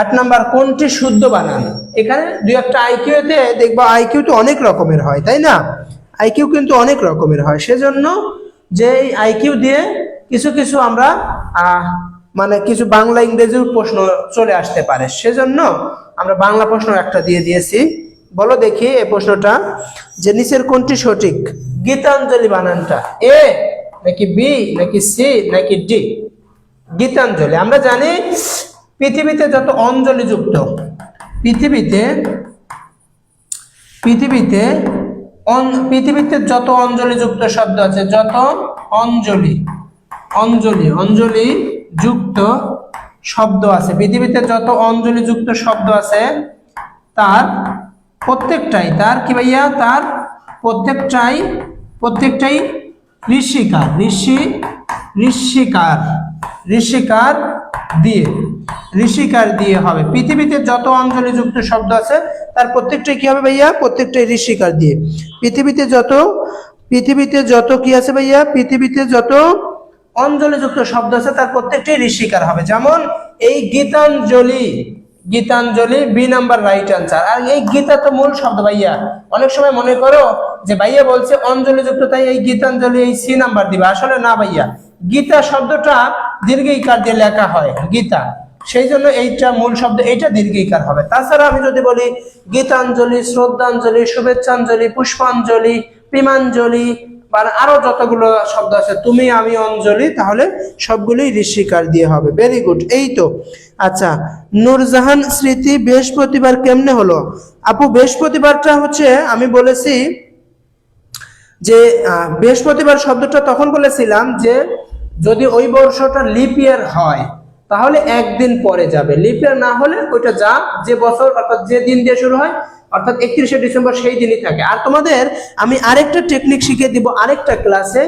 8 নাম্বার, কোনটি শুদ্ধ বানান? এখানে দুই একটা আইকিউ তে দেখবো, আইকিউ তো অনেক রকমের হয় তাই না? আইকিউ কিন্তু অনেক রকমের হয়, সেজন্য যে এই আইকিউ দিয়ে কিছু কিছু আমরা মানে কিছু বাংলা ইংরেজির প্রশ্ন চলে আসতে পারে, সেজন্য আমরা বাংলা প্রশ্ন একটা দিয়ে দিয়েছি। বলো দেখি এই প্রশ্নটা, যে নিচের কোনটি সঠিক? গীতাঞ্জলি বানানটা এ নাকি বি নাকি সি নাকি ডি? গীতাঞ্জলি, আমরা জানি পৃথিবীতে যত অঞ্জলি যুক্ত পৃথিবীতে যত অঞ্জলি যুক্ত শব্দ আছে, যত অঞ্জলি যুক্ত শব্দ আছে, পৃথিবীতে যত অঞ্জলি যুক্ত শব্দ আছে তার প্রত্যেকটাই, তার কি ভাইয়া? তার প্রত্যেকটাই ঋষিকার দিয়ে হবে। পৃথিবীতে যত অঞ্জলি যুক্ত শব্দ আছে তার প্রত্যেকটাই কি হবে ভাইয়া? প্রত্যেকটাই ঋষিকার দিয়ে। পৃথিবীতে যত কি আছে ভাইয়া? পৃথিবীতে যত অঞ্জলি যুক্ত শব্দ আছে তার প্রত্যেকটাই ঋষিকার হবে। যেমন এই Gitanjali B number right answer. আর এই গীতা তো মূল শব্দ ভাইয়া, অনেক সময় মনে করো যে ভাইয়া বলছে অঞ্জলি যুক্ত তাই এই গীতাঞ্জলি এই সি নাম্বার দিবে, আসলে না ভাইয়া, গীতা শব্দটা দীর্ঘইকার দিয়ে লেখা হয় গীতা, সেই জন্য এইটা মূল শব্দ, এইটা দীর্ঘইকার হবে। তাছাড়া আমি যদি বলি গীতাঞ্জলি, শ্রদ্ধাঞ্জলি, শুভেচ্ছাঞ্জলি, পুষ্পাঞ্জলি, প্রেমাঞ্জলি, আরো যতগুলো শব্দ আছে, তুমি আমি অঞ্জলি, তাহলে সবগুলোই ঋষিকার দিয়ে হবে। ভেরি গুড, এই তো। আচ্ছা, নূরজাহান স্মৃতি বৃহস্পতিবার কেমনে হলো? আপু বৃহস্পতিবারটা হচ্ছে, আমি বলেছি যে বৃহস্পতিবার শব্দটা তখন বলেছিলাম যে যদি ওই বর্ষটা লিপ ইয়ার হয় তাহলে একদিন পরে যাবে, লিপ ইয়ার না হলে ওইটা যে বছর অর্থাৎ যে দিন দিয়ে শুরু হয় অর্থাৎ 31শে ডিসেম্বর সেই দিনই থাকে। আর তোমাদের আমি আরেকটা টেকনিক শিখিয়ে দিব আরেকটা ক্লাসে,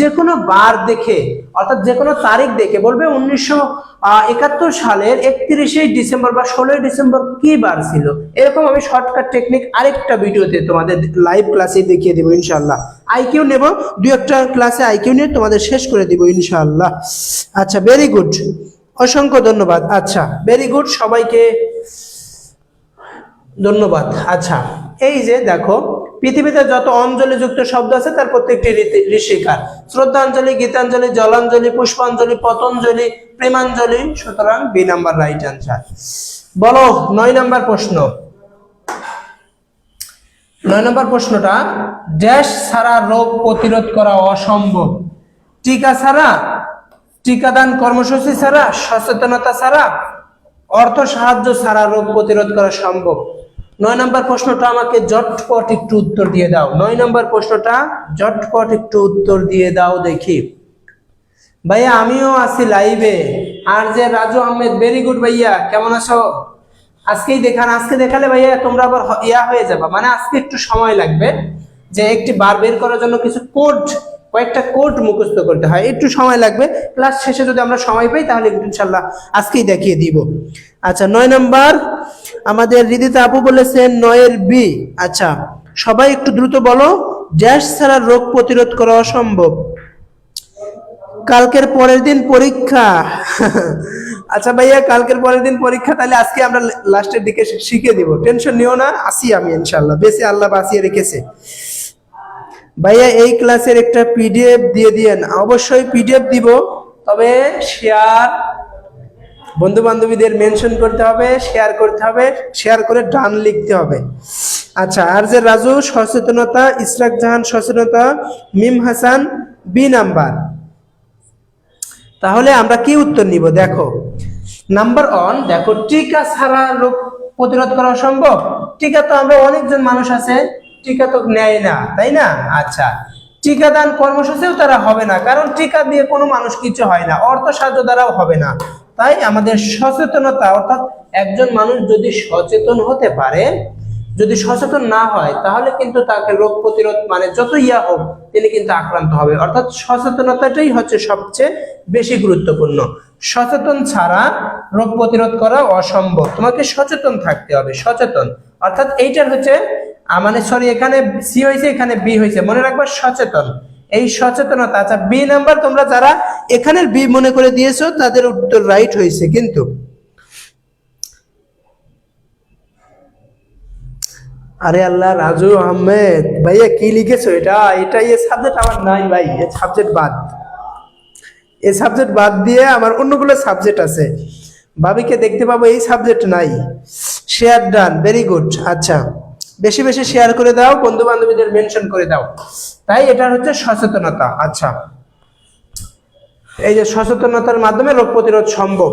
যে কোনো বার দেখে অর্থাৎ যে কোনো তারিখ দেখে বলবে 1971 সালের 31শে ডিসেম্বর বা 16ই ডিসেম্বর কি বার ছিল। এরকম আমি শর্টকাট টেকনিক আরেকটা ভিডিওতে তোমাদের লাইভ ক্লাসে দেখিয়ে দেবো ইনশাআল্লাহ। আইকিউ নেব, দুই একটা ক্লাসে আইকিউ নিয়ে তোমাদের শেষ করে দিব ইনশাআল্লাহ। আচ্ছা, ভেরি গুড, অসংখ্য ধন্যবাদ। আচ্ছা, ভেরি গুড, সবাইকে ধন্যবাদ। আচ্ছা, এই যে দেখো পৃথিবীতে যত অঞ্জলি যুক্ত শব্দ আছে তার প্রত্যেকটি ঋষিকার। শ্রদ্ধাঞ্জলি, গীতাঞ্জলি, জলাঞ্জলি, পুষ্পাঞ্জলি, পতঞ্জলি, প্রেমাঞ্জলি, সুতরাং বি নাম্বার রাইট আনসার। বলো 9 নাম্বার প্রশ্ন। 9 নাম্বার প্রশ্নটা, ড্যাশ ছাড়া রোগ প্রতিরোধ করা অসম্ভব? টিকা ছাড়া, টিকাদান কর্মসূচি ছাড়া, সচেতনতা ছাড়া, অর্থ সাহায্য ছাড়া রোগ প্রতিরোধ করা সম্ভব? 9 নাম্বার প্রশ্নটা আমাকে ঝটপট একটু উত্তর দিয়ে দাও। 9 নাম্বার প্রশ্নটা ঝটপট একটু উত্তর দিয়ে দাও দেখি। ভাইয়া আমিও আছি লাইভে। আর যে রাজু আহমেদ, ভেরি গুড ভাইয়া, কেমন আছো? আজকেই দেখান, আজকে দেখালে ভাইয়া তোমরা আবার হয়ে যাবা, মানে আজকে একটু সময় লাগবে, যে একটি বার বের করার জন্য কিছু কয়েকটা কোড মুখস্থ করতে হয়, একটু সময় লাগবে। ক্লাস শেষে যদি আমরা সময় পাই তাহলে ইনশাআল্লাহ আজকেই দেখিয়ে দিব। আচ্ছা, 9 নাম্বার আমাদের রিদিতা আপু বলেছেন 9 বি। আচ্ছা, সবাই একটু দ্রুত বলো, ড্যাশ ছাড়া রোগ প্রতিরোধ করা অসম্ভব। কালকের পরের দিন পরীক্ষা। আচ্ছা ভাইয়া, কালকের পরের দিন পরীক্ষা, তাহলে আজকে আমরা লাস্টের দিকে শিখে দিব, টেনশন নিও না, আসি আমি ইনশাল্লাহ, বেশি আল্লাহ বাঁচিয়ে রেখেছে। ভাইয়া এই ক্লাসের একটা পিডিএফ দিয়ে দিয়েন। অবশ্যই পিডিএফ দিব, তবে শেয়ার, বন্ধু বান্ধবীদের মেনশন করতে হবে, শেয়ার করতে হবে, শেয়ার করে ডান লিখতে হবে। আচ্ছা, আর যে রাজু সচেতনতা, ইসরাক জাহান সচেতনতা, মিম হাসান বি নাম্বার। তাহলে আমরা কি উত্তর নিব? দেখো নাম্বার 1, দেখো টিকা ছাড়া রোগ প্রতিরোধ করা সম্ভব। টিকা তো আমরা অনেকজন মানুষ আছে টিকা তো নেয় না, তাই না? আচ্ছা, টিকাদান কর্মসূচিও তারা হবে না, কারণ টিকা দিয়ে কোনো মানুষ কিছু হয় না, অর্থ সাহায্য দ্বারাও হবে না। তাই আমাদের সচেতনতা, অর্থাৎ একজন মানুষ যদি সচেতন হতে পারে, যদি সচেতন না হয় তাহলে কিন্তু তাকে রোগ প্রতিরোধ মানে যত ইয়া হোক তিনি কিন্তু আক্রান্ত হবে। অর্থাৎ সচেতনতাটাই হচ্ছে সবচেয়ে বেশি গুরুত্বপূর্ণ। সচেতন ছাড়া রোগ প্রতিরোধ করা অসম্ভব। তোমাকে সচেতন থাকতে হবে, সচেতন, অর্থাৎ এইটার হচ্ছে মানে সরি, এখানে সি হয়েছে, এখানে বি হয়েছে, মনে রাখবা সচেতন, এই সচেতনতা। আচ্ছা, বি নাম্বার তোমরা যারা এখানের বি মনে করে দিয়েছো তাদের উত্তর রাইট হয়েছে। কিন্তু আরে আল্লাহ, রাজু আহমেদ ভাইয়া কি লিখেছো? এটা এই সাবজেক্ট আমার নাই ভাই, এই সাবজেক্ট বাদ, এই সাবজেক্ট বাদ দিয়ে আমার অন্যগুলো সাবজেক্ট আছে, ভাবিকে দেখতে পাবো, এই সাবজেক্ট নাই। Share done, very good. আচ্ছা, বেশি বেশি শেয়ার করে দাও, বন্ধু বান্ধবীদের মেনশন করে দাও। তাই এটা হচ্ছে সচেতনতা। আচ্ছা, এই যে সচেতনতার মাধ্যমে রোগ প্রতিরোধ সম্ভব।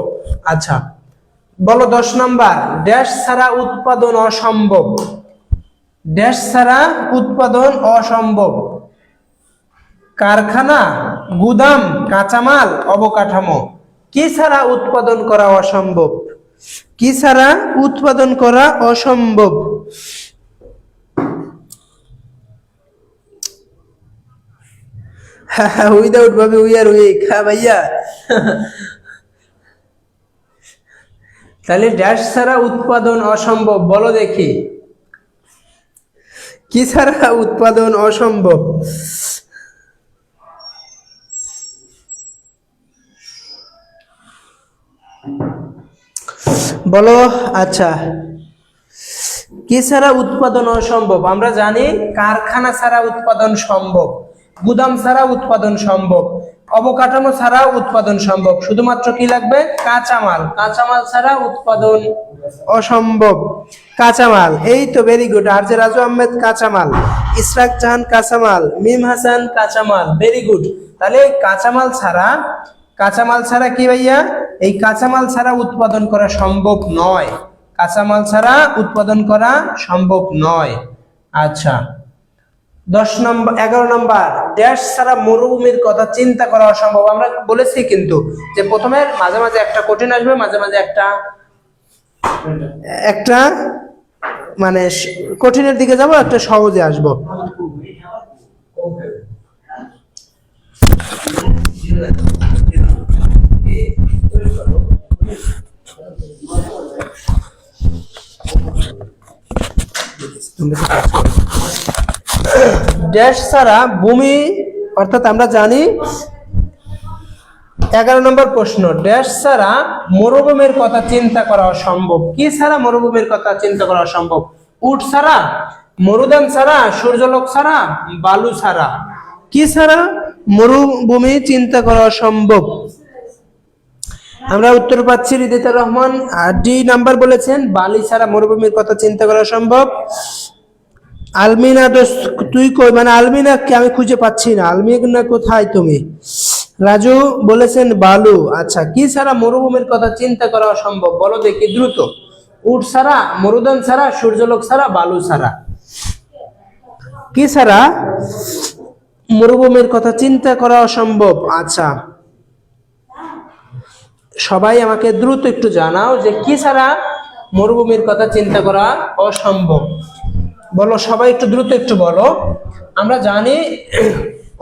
আচ্ছা বলো 10 নাম্বার, ড্যাশ ছাড়া উৎপাদন অসম্ভব। ড্যাশ ছাড়া উৎপাদন অসম্ভব। কারখানা, গুদাম, কাঁচামাল, অবকাঠামো। কি ছাড়া উৎপাদন করা অসম্ভব? কি ছাড়া উৎপাদন করা অসম্ভব? উইদাউট ভাবে উই আর উইক। হ্যাঁ ভাইয়া, তাহলে ড্যাশ ছাড়া উৎপাদন অসম্ভব, বলো দেখি কি ছাড়া উৎপাদন অসম্ভব? বলো। আচ্ছা, কি ছাড়া উৎপাদন অসম্ভব? আমরা জানি কারখানা ছাড়া উৎপাদন সম্ভব, গুদাম ছাড়া উৎপাদন সম্ভব, অবকাঠামো ছাড়া উৎপাদন সম্ভব, শুধুমাত্র কি লাগবে? কাঁচামাল। কাঁচামাল ছাড়া উৎপাদন অসম্ভব। কাঁচামাল, এই তো, ভেরি গুড। আর যে রাজু আহমেদ কাঁচামাল, ইসরাক জাহান কাঁচামাল, মিম হাসান কাঁচামাল, ভেরি গুড। তাহলে কাঁচামাল ছাড়া, কাঁচামাল ছাড়া কি ভাইয়া? এই কাঁচামাল ছাড়া উৎপাদন করা সম্ভব নয়, কাঁচামাল ছাড়া উৎপাদন করা সম্ভব নয়। আচ্ছা 11 নম্বর, ড্যাশ ছাড়া মরুভূমির কথা চিন্তা করা অসম্ভব। আমরা বলেছি কিন্তু যে প্রথমে মাঝে মাঝে একটা কঠিন আসবে, মাঝে মাঝে একটা একটা মানে কঠিনের দিকে যাব, একটা সহজে আসবো। ড্যাশ ছাড়া ভূমি, অর্থাৎ আমরা জানি 11 নম্বর প্রশ্ন, ড্যাশ ছাড়া মরুভূমির কথা চিন্তা করা অসম্ভব। কি ছাড়া মরুভূমির কথা চিন্তা করা অসম্ভব? উট ছাড়া, মরুদান ছাড়া, সূর্যলোক ছাড়া, বালু ছাড়া। কি ছাড়া মরুভূমি চিন্তা করা অসম্ভব? আমরা উত্তর পাচ্ছি রিদিতা রহমান ডি নাম্বার বলেছেন, বালি ছাড়া মরুভূমির কথা চিন্তা করা সম্ভব। আলমিনা দোস্ত তুই কই? মানে আলমিনাকে আমি খুঁজে পাচ্ছি না, আলমিনা কোথায় তুমি? রাজু বলেছেন বালু। আচ্ছা, কি ছাড়া মরুভূমির কথা চিন্তা করা অসম্ভব, বলো দেখি দ্রুত। উট ছাড়া, মরুদান ছাড়া, সূর্যলোক ছাড়া, বালু ছাড়া। কি ছাড়া মরুভূমির কথা চিন্তা করা অসম্ভব? আচ্ছা, সবাই আমাকে দ্রুত একটু জানাও যে কি ছাড়া মরুভূমির কথা চিন্তা করা অসম্ভব। বলো সবাই, একটু দ্রুত একটু বলো। আমরা জানি,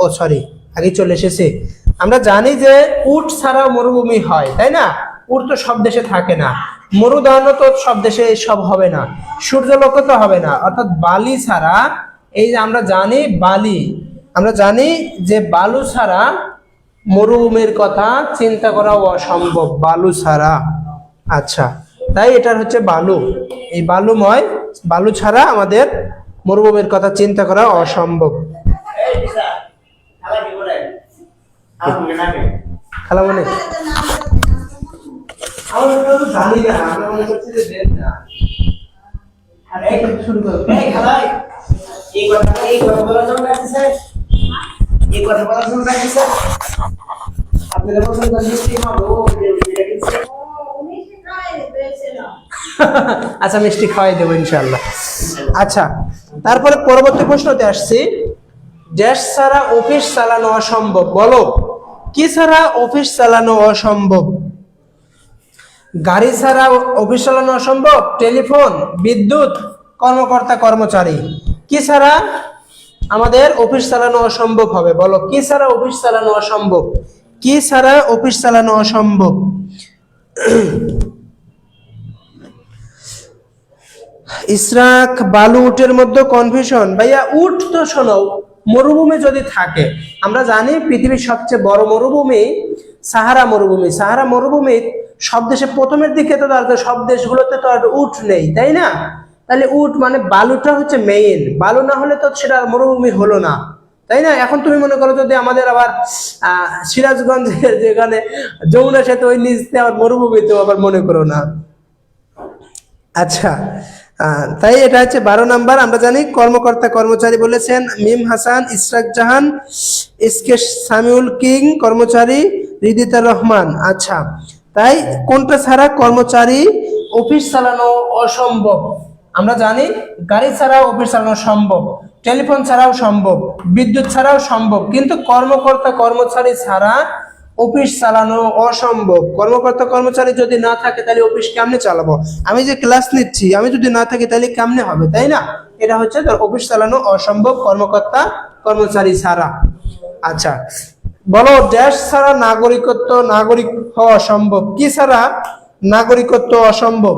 ও সরি আগে চলে এসেছে, আমরা জানি যে উট ছাড়াও মরুভূমি হয়, তাই না? উট তো সব দেশে থাকে না, মরুদানও তো সব দেশে সব হবে না, সূর্যলোক তো হবে না। অর্থাৎ বালি ছাড়া, এই যে আমরা জানি বালি, আমরা জানি যে বালু ছাড়া মরুভূমির কথা চিন্তা করা অসম্ভব বালু ছাড়া। আচ্ছা, তাই এটার হচ্ছে বালু, এই বালু ছাড়া আমাদের মরুভূমির কথা চিন্তা করা অসম্ভব। খেলা মানে জানি না, আমরা মনে করছি যে দেন না। শুরু করো এই কথা বলার জন্য রাখছে, এই কথা বলার জন্য রাখছে। আপনাদের পছন্দ মিষ্টি খাবো, এটা কিনছে। আচ্ছা, মিষ্টি খাওয়াই দেবো ইনশাআল্লাহ। আচ্ছা, তারপরে পরবর্তী প্রশ্নতে আসছি। দেশ ছাড়া অফিস চালানো অসম্ভব, বলো কি ছাড়া অফিস চালানো অসম্ভব? গাড়ি ছাড়া অফিস চালানো অসম্ভব, টেলিফোন, বিদ্যুৎ, কর্মকর্তা কর্মচারী। কি ছাড়া আমাদের অফিস চালানো অসম্ভব হবে, বলো কি ছাড়া অফিস চালানো অসম্ভব? কি ছাড়া অফিস চালানো অসম্ভব? ইসরাক বালু উটের মধ্যে কনফিউশন। ভাইয়া উট তো শোনো, মরুভূমি যদি থাকে, আমরা জানি পৃথিবীর সবচেয়ে বড় মরুভূমি সাহারা মরুভূমি। সাহারা মরুভূমি সব দেশে প্রথমের দিকে তো সব দেশগুলোতে তো আর উট নেই, তাই না? তাহলে উট মানে বালুটা হচ্ছে মেইন, বালু না হলে তো সেটা মরুভূমি হলো না, তাই না? এখন তুমি মনে করো যদি আমাদের আবার সিরাজগঞ্জের যেখানে যমুনা সেতু ওই নিচে আবার মরুভূমিতেও আবার মনে করো না। আচ্ছা, তাই এটা হচ্ছে 12 নাম্বার। আমরা জানি কর্মকর্তা কর্মচারী বলেছেন মিম হাসান, ইসরাক জাহান, এসকে সামিউল কিং, কর্মচারী রিদিতা রহমান। আচ্ছা, তাই কোনটা ছাড়া কর্মচারী অফিস চালানো অসম্ভব? আমরা জানি গাড়ি ছাড়াও অফিস চালানো সম্ভব, টেলিফোন ছাড়াও সম্ভব, বিদ্যুৎ ছাড়াও সম্ভব, কিন্তু কর্মকর্তা কর্মচারী ছাড়া অফিস চালানো অসম্ভব। কর্মকর্তা কর্মচারী যদি না থাকে তাহলে অফিস কেমনে চালাবো? আমি যে ক্লাস নিচ্ছি, আমি যদি না থাকি তাহলে কেমনে হবে, তাই না? এটা হচ্ছে অফিস চালানো অসম্ভব কর্মকর্তা কর্মচারী ছাড়া। আচ্ছা, বলো দেশ ছাড়া নাগরিক হওয়া অসম্ভব। কি ছাড়া নাগরিকত্ব অসম্ভব?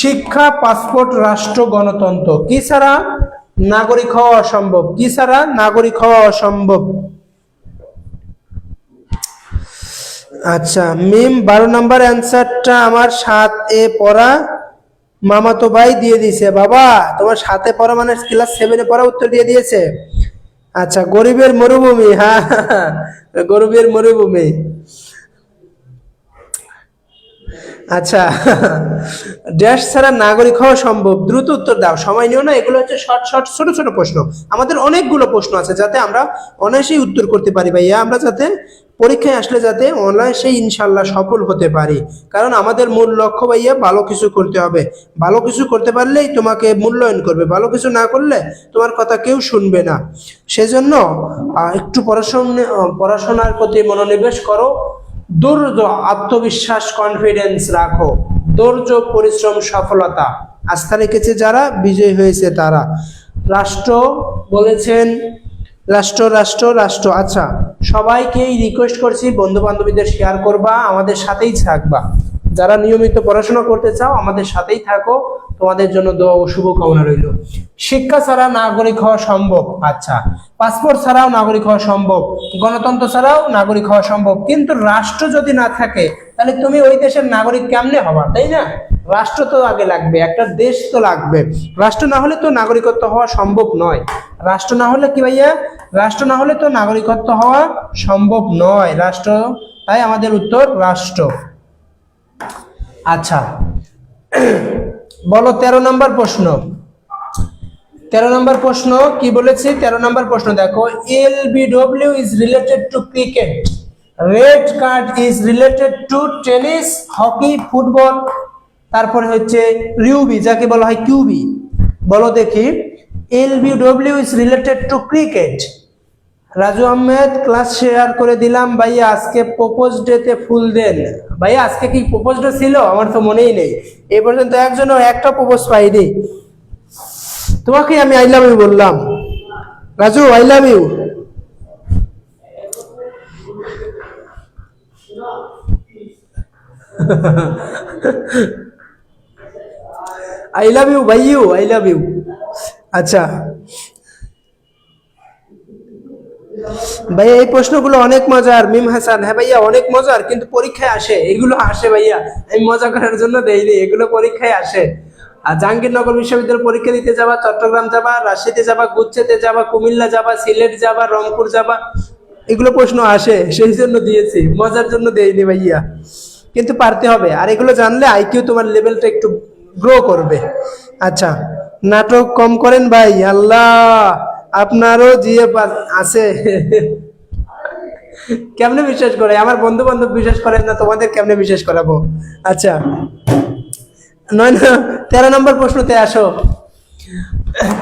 শিক্ষা, পাসপোর্ট, রাষ্ট্র, গণতন্ত্র। কি ছাড়া নাগরিক হওয়া অসম্ভব? কি ছাড়া নাগরিক হওয়া অসম্ভব? আচ্ছা, মিম 12 নাম্বার অ্যান্সারটা আমার 7A পড়া মামাতো ভাই দিয়ে দিয়েছে। বাবা, তোমার 7A পড়া মানে ক্লাস 7-এ পড়া উত্তর দিয়ে দিয়েছে। আচ্ছা, গরিবের মরুভূমি, হ্যাঁ গরিবের মরুভূমি। আচ্ছা, দেশ ছাড়া নাগরিক হওয়া সম্ভব। দ্রুত উত্তর দাও, সময় নিও না, এগুলো হচ্ছে শর্ট ছোট ছোট প্রশ্ন। আমাদের অনেকগুলো প্রশ্ন আছে যাতে আমরা অনায়াসেই উত্তর করতে পারি ভাইয়া, আমরা যাতে পরীক্ষায় আসলে যাতে অনায়াসেই ইনশাল্লাহ সফল হতে পারি। কারণ আমাদের মূল লক্ষ্য ভাইয়া ভালো কিছু করতে হবে। ভালো কিছু করতে পারলেই তোমাকে মূল্যায়ন করবে, ভালো কিছু না করলে তোমার কথা কেউ শুনবে না। সেজন্য একটু পড়াশোনার প্রতি মনোনিবেশ করো। ধৈর্য, আত্মবিশ্বাস, কনফিডেন্স রাখো। ধৈর্য, পরিশ্রম, সফলতা। আস্থা রেখেছে যারা বিজয়ী হয়েছে তারা। রাষ্ট্র বলেছেন, রাষ্ট্র রাষ্ট্র রাষ্ট্র। আচ্ছা, সবাইকেই রিকোয়েস্ট করছি বন্ধু বান্ধবীদের শেয়ার করবা, আমাদের সাথেই থাকবা। যারা নিয়মিত পড়াশোনা করতে চাও আমাদের সাথেই থাকো, তোমাদের জন্য দোয়া ও শুভকামনা রইল। শিক্ষা ছাড়া নাগরিক হওয়া সম্ভব। আচ্ছা, পাসপোর্ট ছাড়াও নাগরিক হওয়া সম্ভব, গণতন্ত্র ছাড়াও নাগরিক হওয়া সম্ভব, কিন্তু রাষ্ট্র যদি না থাকে তাহলে তুমি ওই দেশের নাগরিক কেমনে হবা, তাই না? রাষ্ট্র তো আগে লাগবে, একটা দেশ তো লাগবে। রাষ্ট্র না হলে তো নাগরিকত্ব হওয়া সম্ভব নয়। রাষ্ট্র না হলে কি ভাইয়া? রাষ্ট্র না হলে তো নাগরিকত্ব হওয়া সম্ভব নয়। রাষ্ট্র, তাই আমাদের উত্তর রাষ্ট্র। আচ্ছা, বলো 13 নম্বর প্রশ্ন। 13 নম্বর প্রশ্ন কি বলেছি? 13 নম্বর প্রশ্ন দেখো, LBW is related to cricket, red card is related to tennis, hockey, football, তারপরে হচ্ছে রিউবি যাকে বলা হয় কিউবি। বলো দেখি, LBW is related to cricket. Raju Ahmed class share করে দিলাম। ভাইয়া আজকে প্রপোজ ডেতে ফুল দেন। ভাইয়া আজকে কি প্রপোজ ডে ছিল? আমার তো মনেই নেই, এই পর্যন্ত একজনও একটা প্রপোজ পাইনি। তোমাকে আমি আই লাভ ইউ বললাম। Raju, I love you. I love you ভাইউ, আই লাভ ইউ। আচ্ছা, ভাইয়া এই প্রশ্নগুলো অনেক মজার। মিম হাসান, হ্যাঁ ভাইয়া অনেক মজার, কিন্তু পরীক্ষায় আসে, এগুলো আসে ভাইয়া, আমি মজা করার জন্য দেইনি, এগুলো পরীক্ষায় আসে। আর জাহাঙ্গীরনগর বিশ্ববিদ্যালয় পরীক্ষা দিতে যাবা, চট্টগ্রাম যাবা, রাজশাহীতে যাবা, গুচ্ছেতে যাবা, কুমিল্লা যাবা, সিলেট যাবা, রংপুর যাবা, এগুলো প্রশ্ন আসে, সেই জন্য দিয়েছি, মজার জন্য দেইনি ভাইয়া, কিন্তু পারতে হবে। আর এগুলো জানলে আইকিউ তোমার লেভেলটা একটু গ্রো করবে। আচ্ছা, নাটক কম করেন ভাই, আল্লাহ আপনারও জিএ আছে। কেমনে বিশ্বাস করে? আমার বন্ধু বান্ধব বিশ্বাস করেন না, তোমাদের কেমনে বিশ্বাস করাবো? আচ্ছা, 13 নম্বর প্রশ্নতে আসো।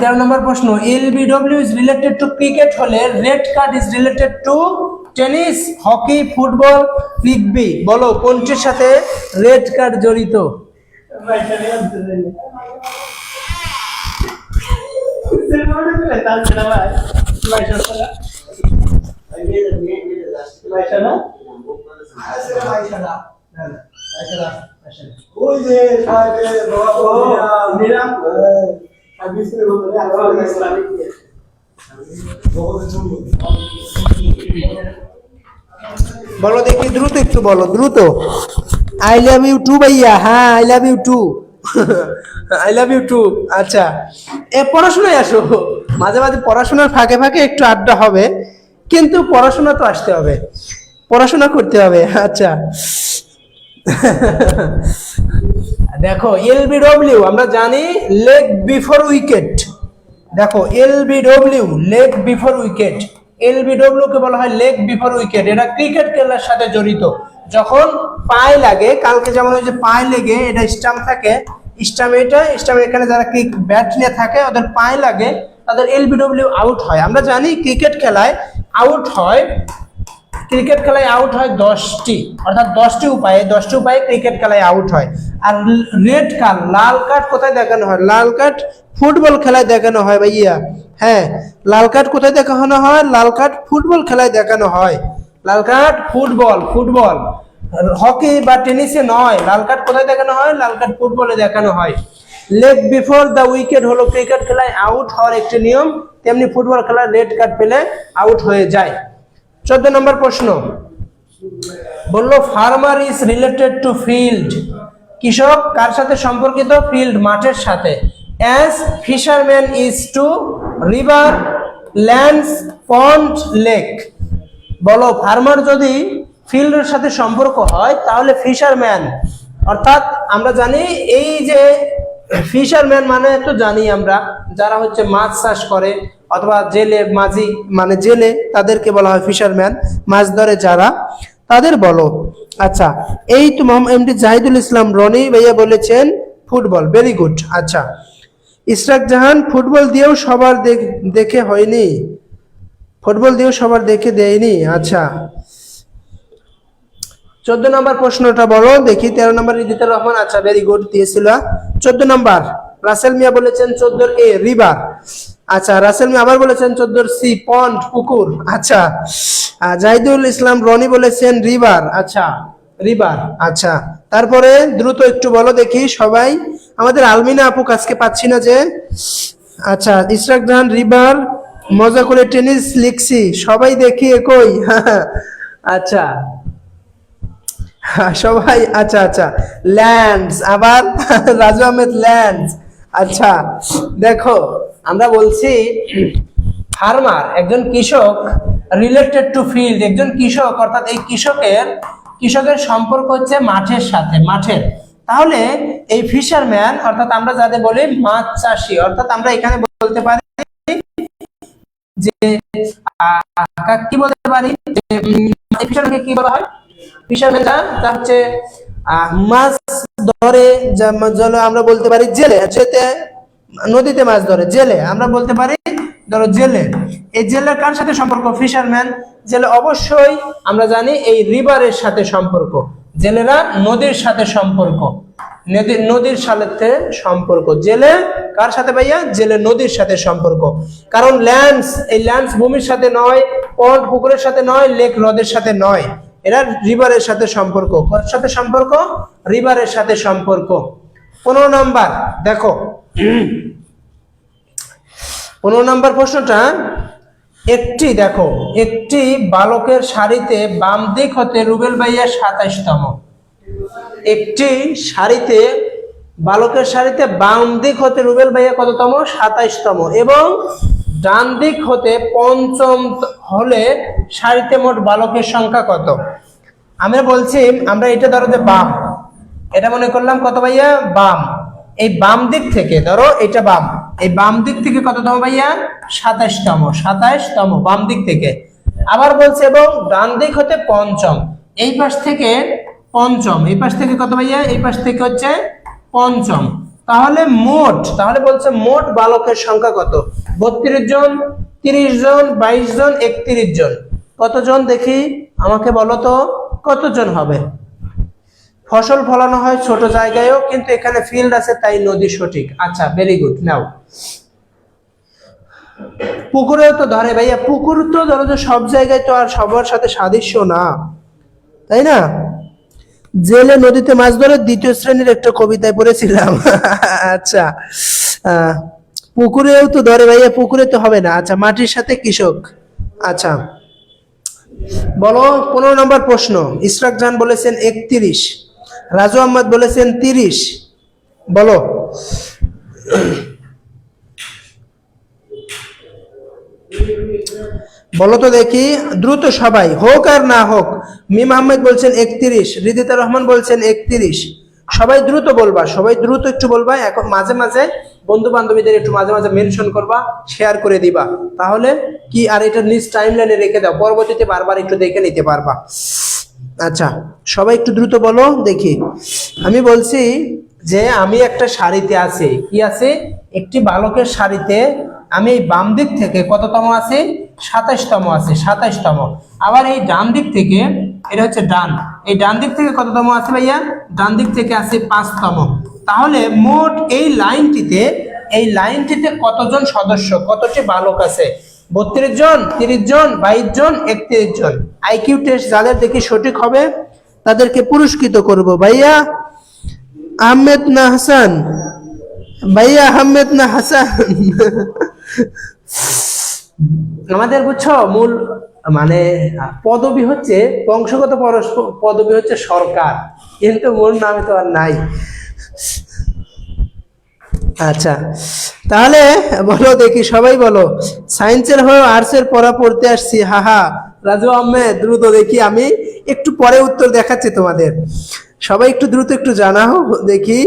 13 নম্বর প্রশ্ন, LBW is related to cricket হলে red card is related to tennis, hockey, football, rugby. বলো কোনটির সাথে রেড কার্ড জড়িত? বলো দেখি, দ্রুত একটু বলো, দ্রুত। আই লাভ ইউ টু ভাইয়া, হ্যাঁ I love you too. I love you too. আচ্ছা, পড়াশোনায় আসো, মাঝে মাঝে পড়াশোনার ফাঁকে ফাঁকে একটু আড্ডা হবে, কিন্তু পড়াশোনা তো আসতে হবে, পড়াশোনা করতে হবে। আচ্ছা, দেখো এলবিডব্লিউ আমরা জানি লেগ বিফোর উইকেট। দেখো LBW leg before wicket, LBW কে বলা হয় লেগ বিফোর উইকেট। এটা ক্রিকেট খেলার সাথে জড়িত। যখন পায়ে লাগে, কালকে যেমন ওই যে পায়ে লেগে এটা স্টাম্প থাকে, স্টাম্প এখানে যারা ব্যাট নিয়ে থাকে ওদের পায়ে লাগে, তাদের এলবিডব্লিউ আউট হয়। আমরা জানি ক্রিকেট খেলায় আউট হয়, ক্রিকেট খেলায় আউট হয় 10টি, অর্থাৎ 10টি উপায়ে ক্রিকেট খেলায় আউট হয়। আর রেড কার্ড, লাল কার্ড কোথায় দেখানো হয়? লাল কার্ড ফুটবল খেলায় দেখানো হয় ভাইয়া। হ্যাঁ, লাল কার্ড কোথায় দেখানো হয়? লাল কার্ড ফুটবল খেলায় দেখানো হয়। লাল কার্ড ফুটবল, হকি বা টেনিসে নয়। লাল কার্ড কোথায় দেখানো হয়? লাল কার্ড ফুটবলে দেখানো হয়। লেগ বিফোর দ্য উইকেট হলো ক্রিকেট খেলায় আউট হওয়ার একটি নিয়ম, তেমনি ফুটবল খেলায় রেড কার্ড পেলে আউট হয়ে যায়। 14 নম্বর প্রশ্ন বললো farmer is related two field. কৃষক কার সাথে সম্পর্কিত? ফিল্ড, মাঠের সাথে। As fisherman is to river, lands, pond, lake. বলো ফার্মার যদি ফিল্ডের সাথে সম্পর্ক হয় তাহলে ফিশারম্যান, অর্থাৎ আমরা জানি এই যে ফিশারম্যান মানে তো জানি আমরা, যারা হচ্ছে মাছ চাষ করে অথবা জেলে মাঝি মানে জেলে, তাদেরকে বলা হয় ফিশারম্যান, মাছ ধরে যারা, তাদের বলো। আচ্ছা, এই তো এমডি জাহিদুল ইসলাম রনি ভাইয়া বলেছেন ফুটবল, ভেরি গুড। আচ্ছা, ইশরাক জাহান, ফুটবল দিয়েও সবার দেখে হয়নি, ফুটবল দিয়েও সবার দেখে দেয়নি। আচ্ছা, 14 নম্বর প্রশ্নটা বলো দেখি। 13 নম্বর রিদিতা রহমান, আচ্ছা ভেরি গুড দিয়েছিল। 14 নম্বর রাসেল মিয়া বলেছেন 14 এ রিভার। আচ্ছা, রাসেল মিয়া আবার বলেছেন 14 সি পন্ড, পুকুর। আচ্ছা, জাহিদুল ইসলাম রনি বলেছেন রিভার। আচ্ছা, রিভার। আচ্ছা, তারপরে দ্রুত একটু বলো দেখি সবাই। আমাদের আলমিনা আপু আজকে পাচ্ছি না যে। আচ্ছা, ইশরাক জাহান রিভার, মজা করে টেনিস লিখছি, সবাই দেখি একই। আচ্ছা সবাই, আচ্ছা আচ্ছা, ল্যান্ডস, আবার রাজু আহমেদ ল্যান্ডস। আচ্ছা, দেখো আমরা বলছি ফার্মার একজন কৃষক, রিলেটেড টু ফিল্ড একজন কৃষক, অর্থাৎ এই কৃষকের সম্পর্ক হচ্ছে মাঠের সাথে, মাঠের। তাহলে এই ফিশারম্যান অর্থাৎ আমরা যাদের বলি মাছ চাষি, অর্থাৎ আমরা এখানে বলতে পারি যে কি বলতে পারি যে ফিশারম্যানকে কি বলা হয়? ফিশারম্যান তা হচ্ছে মাছ ধরে, আমরা বলতে পারি জেলে, যেতে নদীতে মাছ ধরে, জেলে আমরা বলতে পারি ধরো জেলে। এই জেলের কার সাথে সম্পর্ক? ফিশারম্যান। জেলে অবশ্যই আমরা জানি এই রিভারের সাথে সম্পর্ক, জেলেরা নদীর সাথে সম্পর্ক, নদীর সাথে সম্পর্ক। জেলে কার সাথে ভাইয়া? জেলে নদীর সাথে সম্পর্ক। কারণ ল্যান্ডস, এই ল্যান্ডস ভূমির সাথে নয়, পন্ড পুকুরের সাথে নয়, লেক হ্রদের সাথে নয়, এরা রিভারের সাথে সম্পর্ক। কার সাথে সম্পর্ক? রিভারের সাথে সম্পর্ক। 15 নাম্বার দেখো, 15 নাম্বার প্রশ্নটা, একটি দেখো, একটি বালকের সারিতে বাম দিক হতে রুবেল ভাইয়া 27তম। একটি সারিতে বালকের সারিতে বাম দিক হতে রুবেল ভাইয়া কততম? 27তম। এবং ডান দিক হতে পঞ্চম হলে সারিতে মোট বালকের সংখ্যা কত? আমরা বলছি, আমরা এটা ধরো যে বাম, এটা মনে করলাম কত ভাইয়া? বাম। এই বাম দিক থেকে ধরো এটা বাম, এই বাম দিক থেকে কততম ভাইয়া? 27তম। 27তম বাম দিক থেকে। আবার বলছে এবং ডান দিক হতে পঞ্চম, এই পাশ থেকে পঞ্চম, এই পাশ থেকে কত ভাইয়া? এই পাশ থেকে হচ্ছে পঞ্চম। তাহলে মোট, তাহলে বলছে মোট বালকের সংখ্যা কত? 32 জন, 30 জন, 22 জন, 31 জন। কতজন দেখি আমাকে বলো তো, কতজন হবে? ফসল ফলানো হয় ছোট জায়গায়ও, কিন্তু এখানে ফিল্ড আছে তাই নদী সঠিক। আচ্ছা, ভেরি গুড। নাও পুকুরেও তো ধরে ভাইয়া, পুকুর তো ধরো যে সব জায়গায় তো আর সবার সাথে সাদৃশ্য না, তাই না? জেলে নদীতে মাছ ধরে 2য় শ্রেণীর একটা কবিতায় পড়েছিলাম। আচ্ছা, পুকুরেও তো ধরে ভাইয়া, পুকুরে তো হবে না। আচ্ছা, মাটির সাথে কৃষক। আচ্ছা বলো 15 নম্বর প্রশ্ন। ইশরাক জাহান বলেছেন 31, রাজু আহমদ বলেছেন 30। বলো বলো তো দেখি দ্রুত সবাই, হোক আর না হোক। মিম আহমেদ বলছেন 31, রিদিতা রহমান বলছেন 31। সবাই দ্রুত বলবা, সবাই দ্রুত একটু বলবা। এখন মাঝে মাঝে বন্ধু বান্ধবীদের একটু মাঝে মাঝে মেনশন করবা, শেয়ার করে দিবা, তাহলে কি আর এটা নিজ টাইমলাইনে রেখে দাও, পরবর্তীতে বারবার একটু দেখে নিতে পারবা। আচ্ছা সবাই একটু দ্রুত বলো দেখি। আমি বলছি যে আমি একটা সারিতে আছি, কি আছে? একটি বালকের সারিতে আমি এই বাম দিক থেকে কততম আছি? 27তম আছে, 27তম। আবার এই ডান দিক থেকে, এটা হচ্ছে ডান, এই ডান দিক থেকে কততম আছে ভাইয়া? ডান দিক থেকে আছে 5তম। তাহলে মোট এই লাইনটিতে কতজন সদস্য, কতটি বালক আছে? 32 জন, 30 জন, 22 জন, 31 জন। আইকিউ টেস্ট যাদের দেখি সঠিক হবে তাদেরকে পুরস্কৃত করব। ভাইয়া আহমেদ না হাসান? ভাইয়া আহমেদ না হাসান? আমাদের বুঝছো মূল মানে পদবি হচ্ছে, বংশগত পদবি হচ্ছে সরকার, কিন্তু মূল নামে তো আর নাই। আচ্ছা তাহলে বলো দেখি, সবাই বলো। সায়েন্সের হয়ে আর্টসের পড়া পড়তে আসছি, হাহা। রাজু আহমেদ দ্রুত দেখি, আমি একটু পরে উত্তর দেখাচ্ছি তোমাদের। সবাই একটু দ্রুত একটু জানাও দেখি।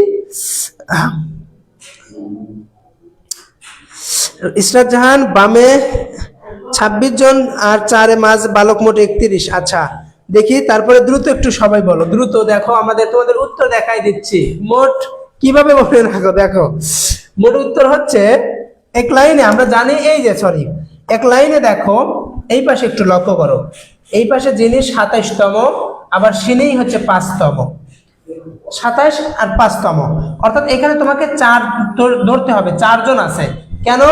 ইশরাক জাহান বামে 26 জন আর 4 মাঝ বালক মোট 31। আচ্ছা দেখি তারপরে দ্রুত একটু সবাই বলো, দ্রুত দেখো, আমাদের তোমাদের উত্তর দেখাই দিচ্ছি। মোট কিভাবে বলে রাখো, দেখো মোট উত্তর হচ্ছে এক লাইনে, আমরা জানি এই যে সরি, এক লাইনে দেখো, এই পাশে একটু লক্ষ্য করো, এই পাশে যিনি 27তম, আবার সিনেই হচ্ছে 5তম। 27 আর 5তম, অর্থাৎ এখানে তোমাকে 4 ধরতে হবে, 4 জন আছে। কেন?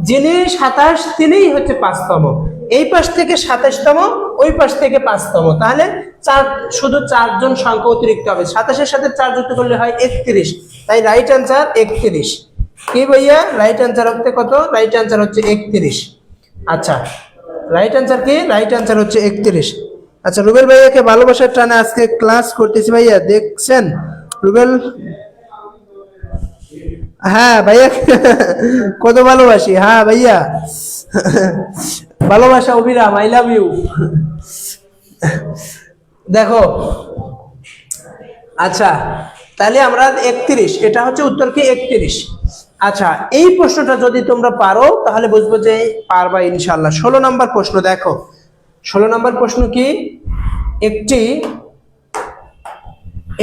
যিনি 27 তিনিই হচ্ছে 5তম, এই পাশ থেকে 27তম, ওই পাশ থেকে 5তম, তাহলে শুধু 4 জন সংখ্যা অতিরিক্ত হবে। 27-এর সাথে 4 যুক্ত করলে হয় 31, তাই রাইট আনসার 31। কি ভাইয়া রাইট আনসার হচ্ছে কত? রাইট আনসার হচ্ছে 31। আচ্ছা রাইট আনসার কি? রাইট আনসার হচ্ছে 31। আচ্ছা রুবেল ভাইয়াকে ভালোবাসার টানে আজকে ক্লাস করতেছি ভাইয়া, দেখছেন রুবেল? হ্যাঁ ভাইয়া, কত ভালোবাসি। হ্যাঁ ভাইয়া, ভালোবাসা অবিরাম, আই লাভ ইউ। দেখো আচ্ছা তাহলে আমরা 31, এটা হচ্ছে উত্তর কি? 31। আচ্ছা এই প্রশ্নটা যদি তোমরা পারো তাহলে বুঝবো যে পারবা ইনশাল্লাহ। 16 নম্বর প্রশ্ন দেখো, 16 নম্বর প্রশ্ন কি?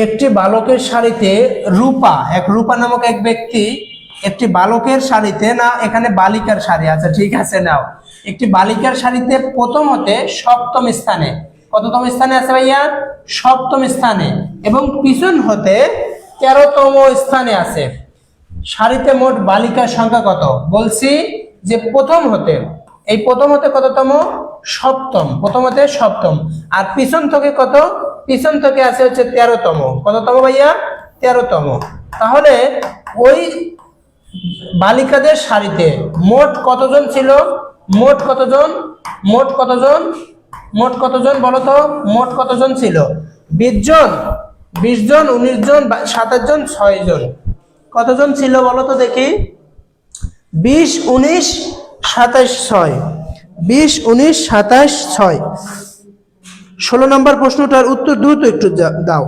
একটি বালকের সারিতে রূপা নামক এক ব্যক্তি একটি বালকের সারিতে, না এখানে বালিকার সারি, আচ্ছা ঠিক আছে নাও, একটি বালিকার সারিতে প্রথম হতে 7তম স্থানে, কততম স্থানে আছে ভাইয়া? 7তম স্থানে, এবং পিছন হতে 13তম স্থানে আছে। সারিতে মোট বালিকার সংখ্যা কত? বলছি যে প্রথম হতে, এই প্রথম হতে কততম? 7তম, প্রথম হতে 7তম। আর পিছন থেকে কত? পিছন থেকে আছে হচ্ছে 13তম। কততম ভাইয়া? 13তম। তাহলে ওই বালিকাদের সারিতে মোট কতজন ছিল? মোট কতজন? মোট কতজন? মোট কতজন বলো তো? মোট কতজন ছিল? 20 জন, 20 জন, 19 জন, 27 জন, 6 জন। কতজন ছিল বলো তো দেখি? 20, 19, 27, 6। 20, 19, 27, 6। 16 নম্বর প্রশ্নটার উত্তর দ্রুত একটু দাও।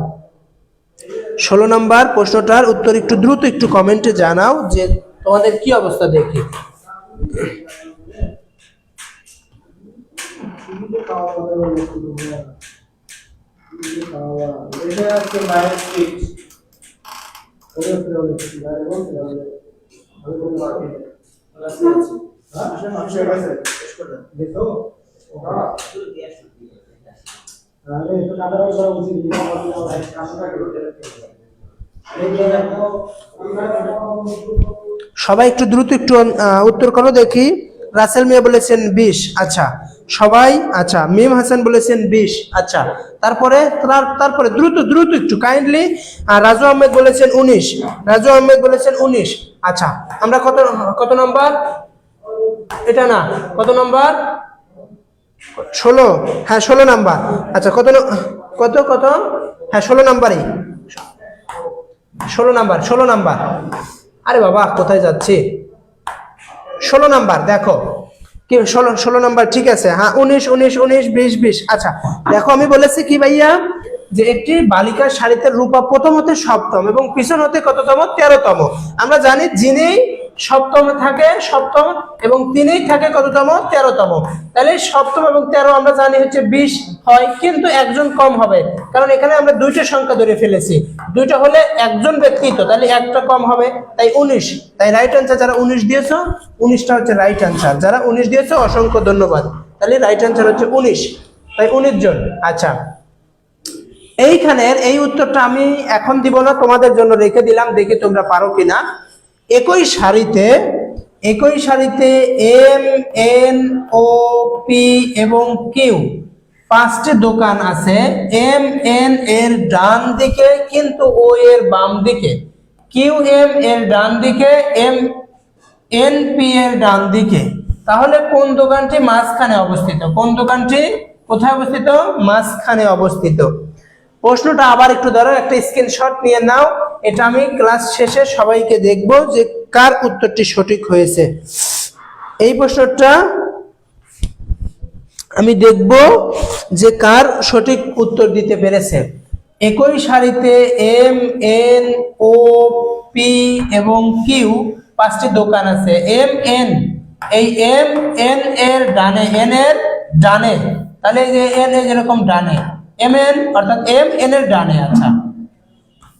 16 নম্বর প্রশ্নটার উত্তর একটু দ্রুত একটু কমেন্টে জানাও যে তোমাদের কি অবস্থা দেখি। সবাই একটু দ্রুত একটু উত্তর করো দেখি। রাসেল মিয়া বলেছেন 20। আচ্ছা সবাই, আচ্ছা মিম হাসান বলেছেন 20। আচ্ছা তারপরে তারপরে দ্রুত দ্রুত একটু কাইন্ডলি। রাজু আহমেদ বলেছেন 19। রাজু আহমেদ বলেছেন 19। আচ্ছা আমরা কত কত নম্বর? এটা না, কত নম্বর? 16। হ্যাঁ 16 নাম্বার। আচ্ছা কত কত কত? হ্যাঁ 16 নাম্বারই। 16 নাম্বার, 16 নাম্বার। আরে বাবা কোথায় যাচ্ছি? 16 নাম্বার দেখো কি? 16 নাম্বার ঠিক আছে। হ্যাঁ 19, 19, 19, 20, 20। আচ্ছা দেখো আমি বলেছি কি ভাইয়া, যে একটি বালিকার শাড়িতে রূপা প্রথম হতে সপ্তম এবং পিছন হতে কততম? 13তম। আমরা জানি যিনি সপ্তম থাকে সপ্তম এবং তিনিই থাকে কততম? 13তম। তাহলে সপ্তম এবং 13 আমরা জানি হচ্ছে 20 হয়, কিন্তু একজন কম হবে, কারণ এখানে আমরা দুইটা সংখ্যা ধরে ফেলেছি। দুইটা হলে একজন ব্যক্তি, তো তাহলে একটা কম হবে, তাই 19। তাই রাইট আনসার যারা 19 দিয়েছো, 19টা হচ্ছে রাইট আনসার। যারা 19 দিয়েছো অসংখ্য ধন্যবাদ। তাহলে রাইট আনসার হচ্ছে 19, তাই 19 জন। আচ্ছা এইখানের এই উত্তরটা আমি এখন দিব না, তোমাদের জন্য রেখে দিলাম, দেখি তোমরা পারো কিনা। একই সারিতে এম, এন, ও, পি এবং কিউ 5টি দোকান আছে। এম এন এর ডান দিকে কিন্তু ও এর বাম দিকে, কিউ এম এর ডান দিকে, এম এন পি এর ডান দিকে। তাহলে কোন দোকানটি মাঝখানে অবস্থিত? কোন দোকানটি কোথায় অবস্থিত? মাঝখানে অবস্থিত। প্রশ্নটা আবার একটু ধরো, একটা স্ক্রিনশট নিয়ে নাও। এটা আমি ক্লাস শেষে সবাইকে দেখবো যে কার উত্তরটি সঠিক হয়েছে। এই প্রশ্নটা আমি দেখব যে কার সঠিক উত্তর দিতে পেরেছে। একই সারিতে এম, এন, ও, পি এবং কিউ 5টি দোকান আছে। এম এন, এই এম এন এর ডানে, এন এর ডানে, তাহলে এই যে এন এর যেরকম ডানে, এম এন অর্থাৎ এম এন এর ডানে। আচ্ছা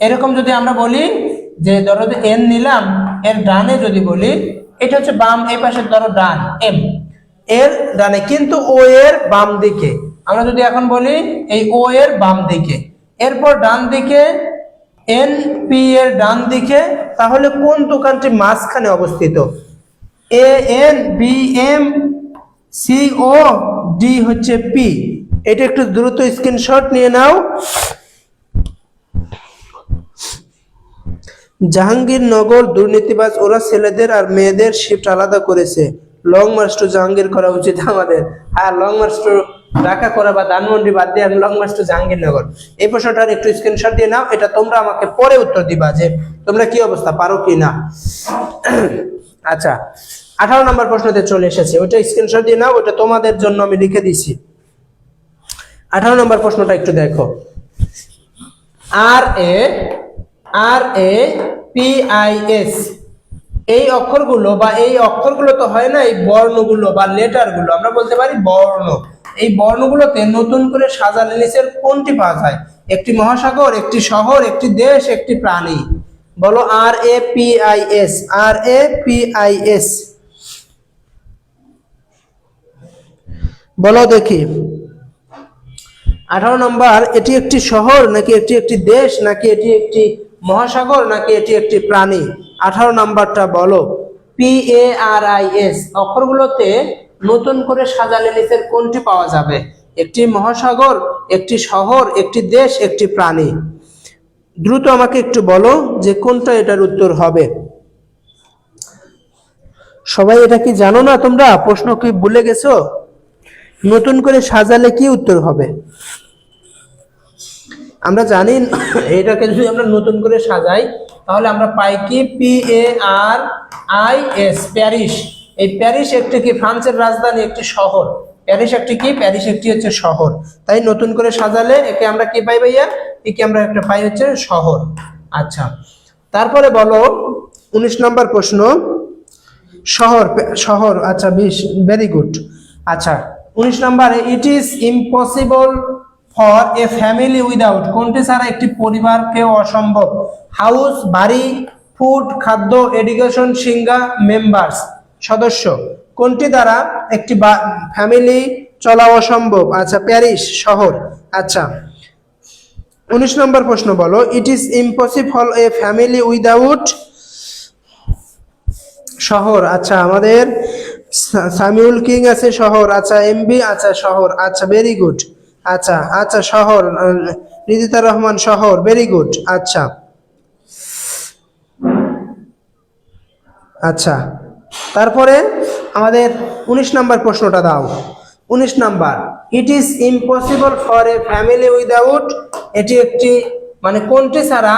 এরকম যদি আমরা বলি যে ধরো এন নিলাম, এর ডানে যদি বলি, এটা হচ্ছে বাম, এই পাশে ধরো ডান, এম এর ডানে, কিন্তু ও এর বাম দিকে। আমরা যদি এখন বলি এই ও এর বাম দিকে, এরপর ডান দিকে এন পি এর ডান দিকে, তাহলে কোন দোকানটি মাঝখানে অবস্থিত? A N, B M, C O, D হচ্ছে পি। এটা একটু দ্রুত স্ক্রিনশট নিয়ে নাও। জাহাঙ্গীরনগর দুর্নীতিবাজ, ওরা ছেলেদের আর মেয়েদের শিফট আলাদা করেছে। লং মার্চ টু জাহাঙ্গীর করা উচিত আমাদের। হ্যাঁ লং মার্চ টু ঢাকা করা বা ধানমন্ডি বাদ দিয়ে লং মার্চ টু জাহাঙ্গীরনগর। এই প্রশ্নটার একটু স্ক্রিনশট দিয়ে নাও, এটা তোমরা আমাকে পরে উত্তর দিবা যে তোমরা কি অবস্থা, পারো কি না। আচ্ছা 18 নম্বর প্রশ্নতে চলে এসেছে, ওটা স্ক্রিনশট দিয়ে নাও, ওটা তোমাদের জন্য আমি লিখে দিছি। 18 নম্বর প্রশ্নটা একটু দেখো। আর এ পি আই এস, এই অক্ষরগুলো বা এই অক্ষরগুলো তো হয় না, এই বর্ণগুলো বা লেটারগুলো আমরা বলতে পারি বর্ণ। এই বর্ণগুলোতে নতুন করে সাজালে নিচের কোনটি পাওয়া যায়? একটি মহাসাগর, একটি শহর, একটি দেশ, একটি প্রাণী। বলো R A P I S, R A P I S বলো দেখি। 18 নম্বর, এটি একটি শহর নাকি এটি একটি দেশ নাকি এটি একটি মহাসাগর নাকি এটি একটি প্রাণী? 18 নাম্বারটা বলো। P A R I S অক্ষরগুলোতে নতুন করে সাজালে নিচের কোনটি পাওয়া যাবে? একটি মহাসাগর, একটি শহর, একটি দেশ, একটি প্রাণী। দ্রুত আমাকে একটু বলো যে কোনটা এটার উত্তর হবে। সবাই এটা কি জানো না তোমরা? প্রশ্ন কি ভুলে গেছো? নতুন করে সাজালে কি উত্তর হবে? আমরা জানি এটাকে যদি আমরা নতুন করে সাজাই তাহলে আমরা পাই কি PARIS, প্যারিস। এই প্যারিস একটি কি ফ্রান্সের রাজধানী, একটি শহর। প্যারিস একটি কি? প্যারিস একটি হচ্ছে শহর। তাই নতুন করে সাজালে একে আমরা কি পাই ভাইয়া? একে আমরা একটা পাই হচ্ছে শহর। আচ্ছা, তারপরে বলো 19 নম্বর প্রশ্ন। শহর, শহর। আচ্ছা, 20, ভেরি গুড। আচ্ছা, 19 নম্বরে ইট is impossible for a family without, কোনটি ছাড়া একটি পরিবারকে অসম্ভব? হাউস, বাড়ি, ফুড, খাদ্য, এডুকেশন, সিঙ্গা, মেম্বার্স, সদস্য। কোনটি দ্বারা একটি ফ্যামিলি চলা অসম্ভব? আচ্ছা, প্যারিস, শহর। আচ্ছা, 19 নম্বর প্রশ্ন বলো ইট is impossible A family without, শহর। আচ্ছা, আমাদের সামিউল কিং আছে, শহর। আচ্ছা, MB, আচ্ছা শহর। আচ্ছা, ভেরি গুড। আচ্ছা আচ্ছা, শহর। রিদিতা রহমান, শহর, ভেরি গুড। আচ্ছা আচ্ছা, তারপরে আমাদের 19 নম্বর প্রশ্নটা দাও। 19 number, it is impossible for a family without, এটি একটি মানে কোনটি ছাড়া?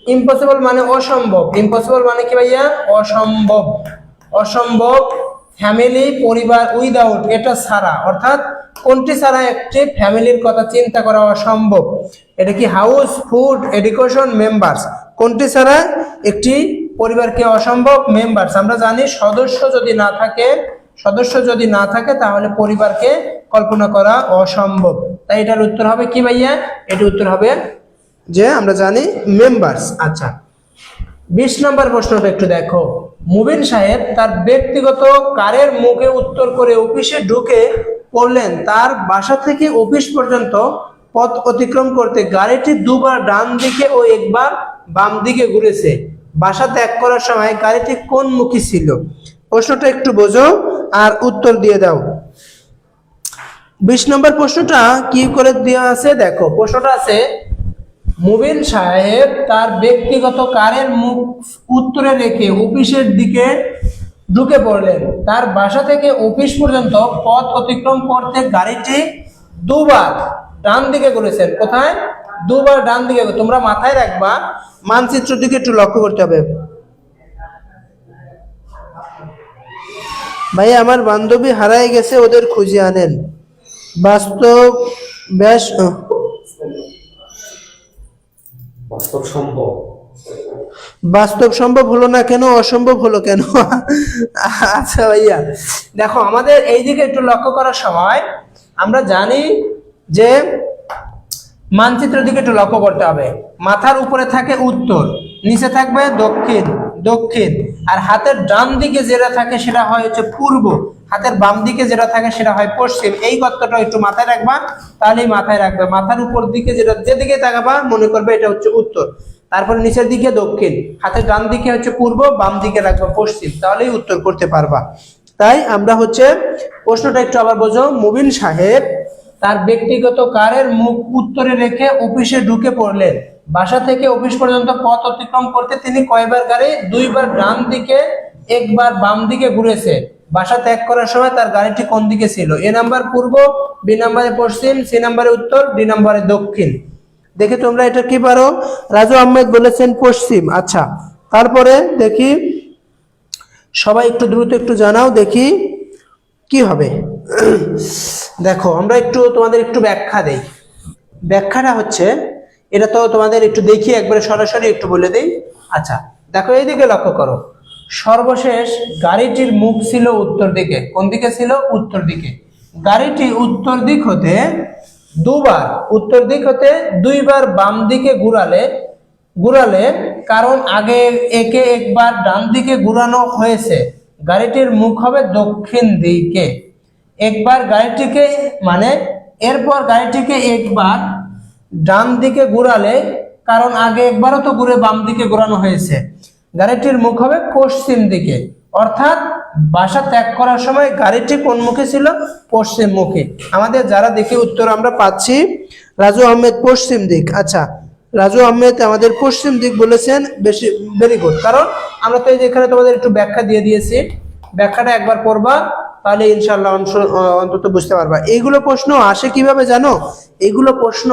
ইম্পসিবল মানে অসম্ভব। ইম্পসিবল মানে কি ভাইয়া? অসম্ভব। অসম্ভব ফ্যামিলি, পরিবার, উইদাউট এটা ছাড়া, অর্থাৎ কোনটি ছাড়া একটি ফ্যামিলির কথা চিন্তা করা অসম্ভব? এটা কি হাউস, ফুড, এডুকেশন, মেম্বার্স? কোনটি ছাড়া একটি পরিবারকে অসম্ভব? মেম্বার্স। আমরা জানি সদস্য যদি না থাকে তাহলে পরিবারকে কল্পনা করা অসম্ভব। তাই এটার উত্তর হবে কি ভাইয়া? এটার উত্তর হবে যে আমরা জানি মেম্বার্স। আচ্ছা, 20 নম্বর প্রশ্নটা একটু দেখো। মুবিন সাহেব তার ব্যক্তিগত কারের মুখে উত্তর করে অফিসে ঢুকে পড়লেন। তার বাসা থেকে অফিস পর্যন্ত পথ অতিক্রম করতে গাড়িটি দুবার ডান দিকে ও একবার বাম দিকে ঘুরেছে। বাসা ত্যাগ করার সময় গাড়িটি কোন মুখী ছিল? প্রশ্নটা একটু বোঝো আর উত্তর দিয়ে দাও। 20 নম্বর প্রশ্নটা কি করে দেওয়া আছে দেখো। প্রশ্নটা আছে, মুবিন সাহেব তার ব্যক্তিগত কারের মুখ উত্তরে রেখে অফিসের দিকে ঢুকে পড়লেন। তার বাসা থেকে অফিস পর্যন্ত পথ অতিক্রম করতে গাড়িটি দুবার ডান দিকে ঘুরেছেন। কোথায়? দুবার ডান দিকে। তোমরা মাথায় রাখবা, মানচিত্র দিকে একটু লক্ষ্য করতে হবে। ভাই, আমার বান্ধবী হারাই গেছে, ওদের খুঁজে আনেন। বাস্তব বেশ বাস্তব সম্ভব হলো না কেন? অসম্ভব হলো কেন? আচ্ছা ভাইয়া, দেখো আমাদের এই দিকে একটু লক্ষ্য করার সময় আমরা জানি যে মানচিত্রের দিকে একটু লক্ষ্য করতে হবে। মাথার উপরে থাকে উত্তর, নিচে থাকবে দক্ষিণ, দক্ষিণ। আর হাতের ডান দিকে যেটা থাকে সেটা হয় হচ্ছে পূর্ব, হাতের বাম দিকে যেটা থাকে সেটা হয় পশ্চিম। এই তত্ত্বটা একটু মাথায় রাখবা, তাহলেই মাথায় রাখবে। মাথার উপর দিকে যেদিকে তাকাবা মনে করবে এটা হচ্ছে উত্তর, তারপরে নিচের দিকে দক্ষিণ, হাতের ডান দিকে হচ্ছে পূর্ব, বাম দিকে রাখবা পশ্চিম, তাহলেই উত্তর করতে পারবা। তাই আমরা হচ্ছে প্রশ্নটা একটু আবার বোঝো। মুবিন সাহেব তার ব্যক্তিগত কারের মুখ উত্তরে রেখে অফিসে ঢুকে পড়লেন। বাসা থেকে অফিস পর্যন্ত পথ অতিক্রম করতে তিনি কয়বার গাড়ি? দুইবার ডান দিকে, একবার বাম দিকে ঘুরেছে। বাসা ত্যাগ করার সময় তার গাড়িটি কোন দিকে ছিল? এ নাম্বার পূর্ব, বি নাম্বারে পশ্চিম, সি নাম্বারে উত্তর, ডি নাম্বারে দক্ষিণ। দেখি তোমরা এটা কি পারো। রাজু আহমেদ বলেছেন পশ্চিম। আচ্ছা, তারপরে দেখি সবাই একটু দ্রুত একটু জানাও দেখি কি হবে। দেখো আমরা একটু তোমাদের একটু ব্যাখ্যা দেই। ব্যাখ্যাটা হচ্ছে, এটা তো তোমাদের একটু দেখি একবারে সরাসরি একটু বলে দেই। আচ্ছা দেখো, এইদিকে লক্ষ্য করো। সর্বশেষ গাড়িটির মুখ ছিল উত্তর দিকে। কোন দিকে ছিল? উত্তর দিকে। গাড়িটি উত্তর দিক হতে দুইবার বাম দিকে ঘুরালে কারণ আগে একে একবার ডান দিকে ঘুরানো হয়েছে, গাড়িটির মুখ হবে দক্ষিণ দিকে। একবার গাড়িটিকে মানে এরপর গাড়িটিকে একবার ডান দিকে ঘুরালে কারণ আগে একবারও তো ঘুরে বাম দিকে ঘোরানো হয়েছে, গাড়িটির মুখ হবে পশ্চিম দিকে। অর্থাৎ বাসা ত্যাগ করার সময় গাড়িটি কোন মুখে ছিল? পশ্চিম মুখে। আমাদের যারা দেখি উত্তর আমরা পাচ্ছি রাজু আহমেদ পশ্চিম দিক। আচ্ছা, রাজু আহমেদ আমাদের পশ্চিম দিক বলেছেন, বেশি ভেরি গুড। কারণ আমরা তো এই যে এখানে তোমাদের একটু ব্যাখ্যা দিয়ে দিয়েছি ব্যাখ্যাটা একবার পড়বা, তাহলে ইনশাআল্লাহ অন্তত বুঝতে পারবা। এইগুলো প্রশ্ন আসে কিভাবে জানো? এইগুলো প্রশ্ন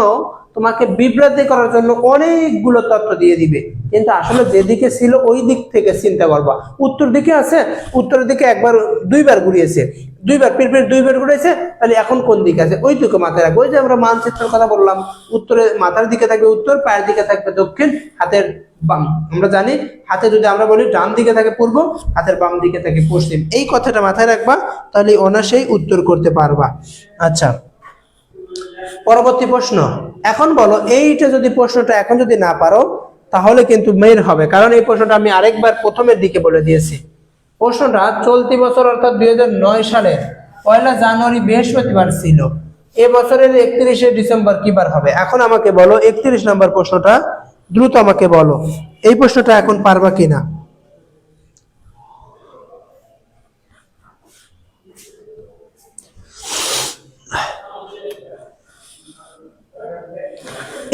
তোমাকে বিভ্রান্তি করার জন্য অনেকগুলো তথ্য দিয়ে দিবে, কিন্তু আসলে যেদিকে ছিল ওই দিক থেকে চিন্তা করবা। উত্তর দিকে আছে, উত্তরের দিকে একবার দুইবার ঘুরিয়েছে, দুইবার ঘুরেছে, তাহলে এখন কোন দিকে আছে ওইটুকু মাথায় রাখবো। ওই যে আমরা মানচিত্রের কথা বললাম, উত্তরে মাথার দিকে থাকবে উত্তর, পায়ের দিকে থাকবে দক্ষিণ, হাতের বাম। আমরা জানি হাতে যদি আমরা বলি ডান দিকে থাকে পূর্ব, হাতের বাম দিকে থাকে পশ্চিম। এই কথাটা মাথায় রাখবা, তাহলে অনায়াসেই উত্তর করতে পারবা। আচ্ছা, পরবর্তী প্রশ্ন। এখন বলো, এইটা যদি প্রশ্নটা এখন যদি না পারো তাহলে কিন্তু মেয়ের হবে, কারণ এই প্রশ্নটা আমি আরেকবার প্রথমের দিকে বলে দিয়েছি। প্রশ্নটা চলতি বছর অর্থাৎ 2009 সালের 1 জানুয়ারি বৃহস্পতিবার ছিল। এ বছরের 31 ডিসেম্বর কি বার হবে? এখন আমাকে বলো 31 নম্বর প্রশ্নটা দ্রুত আমাকে বলো, এই প্রশ্নটা এখন পারবা কিনা।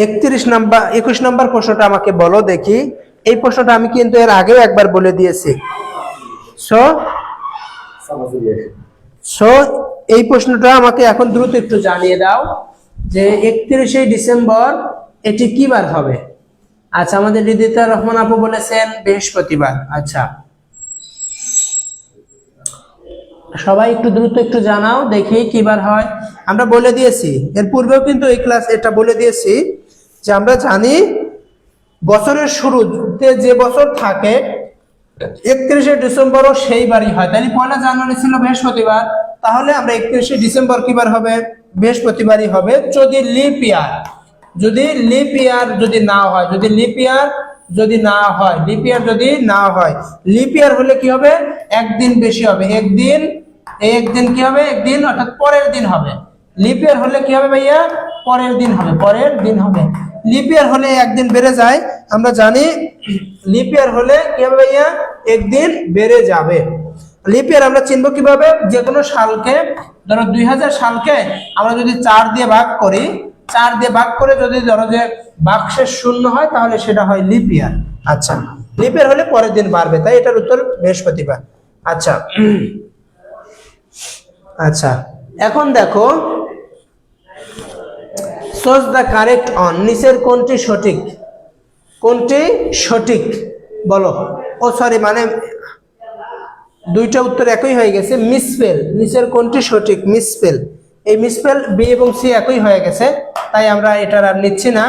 একত্রিশ নাম্বার 21 নম্বর প্রশ্নটা আমাকে বলো দেখি। এই প্রশ্নটা আমি কিন্তু এর আগেও একবার বলে দিয়েছি। সো এই প্রশ্নটা আমাকে এখন দ্রুত একটু জানিয়ে দাও যে 31শে ডিসেম্বর এটি কি বার হবে। আচ্ছা, আমাদের রিদিতা রহমান আপু বলেছেন বৃহস্পতিবার। আচ্ছা, সবাই একটু দ্রুত একটু জানাও দেখি কি বার হয়। আমরা বলে দিয়েছি এর পূর্বেও কিন্তু এই ক্লাস এটা বলে দিয়েছি যে আমরা জানি বছরের শুরুতে যে বছর থাকে 31শে ডিসেম্বরও সেই বারই হয়। তাহলে 1 জানুয়ারি ছিল বৃহস্পতিবার, তাহলে আমরা 31শে ডিসেম্বর কি বার হবে? বৃহস্পতিবারই হবে। যদি লিপ ইয়ার যদি না হয়, লিপ ইয়ার হলে কি হবে? একদিন বেশি হবে, একদিন কি হবে? একদিন অর্থাৎ পরের দিন হবে। লিপ ইয়ার হলে কি হবে ভাইয়া? পরের দিন হবে। লিপ ইয়ার হলে একদিন বেড়ে যায়, আমরা জানি লিপ ইয়ার হলে কি হবে ভাইয়া? একদিন বেড়ে যাবে। লিপ ইয়ার আমরা চিনবো কিভাবে? যে কোনো সালকে, ধরো 2000 সালকে আমরা যদি 4 দিয়ে ভাগ করি, যদি ধরো যে বাক্সের 0 হয় তাহলে সেটা হয় লিপ ইয়ার। আচ্ছা, লিপ ইয়ার হলে পরের দিন বাড়বে, তাই এটার উত্তর বৃহস্পতিবার। আচ্ছা আচ্ছা, এখন দেখো সোজ দ্য কারেক্ট অন, নিচের কোনটি সঠিক বলো। ও সরি, মানে দুইটা উত্তর একই হয়ে গেছে। মিসস্পেল, নিচের কোনটি সঠিক? মিসস্পেল, এই মিসস্পেল বি এবং সি একই হয়ে গেছে, তাই আমরা এটার আর নিচ্ছি না।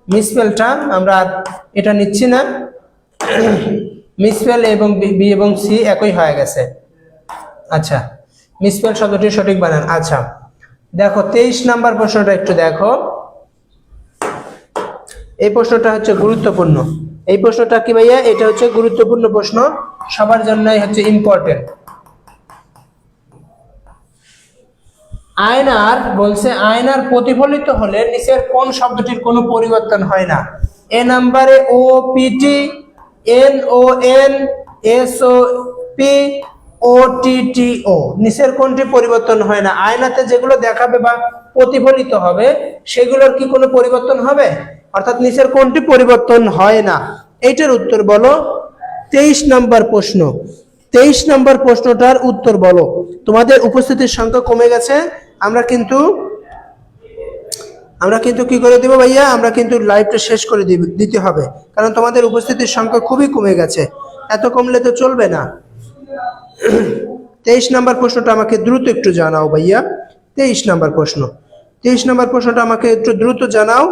মিসস্পেলটা আমরা এটা নিচ্ছি না। মিসস্পেল এবং বি এবং সি একই হয়ে গেছে। আচ্ছা, মিসস্পেল শব্দটি সঠিক বানান। আচ্ছা দেখো 23 নাম্বার প্রশ্নটা একটু দেখো। এই প্রশ্নটা হচ্ছে গুরুত্বপূর্ণ। এই প্রশ্নটা কি ভাইয়া? এটা হচ্ছে গুরুত্বপূর্ণ প্রশ্ন, সবার জন্যই হচ্ছে ইম্পর্টেন্ট। আয়নার প্রতিফলিত হলে নিচের কোন শব্দটির কোনো পরিবর্তন হয় না? এ নাম্বারে O P T, N O N, S O P, O T T O, নিচের কোনটি পরিবর্তন হয় না? আয়নাতে যেগুলো দেখাবে বা প্রতিফলিত হবে সেগুলোর কি কোনো পরিবর্তন হবে? অর্থাৎ নিচের কোনটি পরিবর্তন হয় না? এইটার উত্তর বলো। 23 নম্বর প্রশ্ন, 23 নম্বর প্রশ্নটার উত্তর বলো। তোমাদের উপস্থিতির সংখ্যা কমে গেছে, আমরা কিন্তু কি করে দিব ভাইয়া? আমরা কিন্তু লাইভটা শেষ করে দিতে হবে, কারণ তোমাদের উপস্থিতির সংখ্যা খুবই কমে গেছে, এত কমলে তো চলবে না। 23 নম্বর প্রশ্নটা আমাকে দ্রুত একটু জানাও ভাইয়া। 23 নম্বর প্রশ্নটা আমাকে একটু দ্রুত জানাও।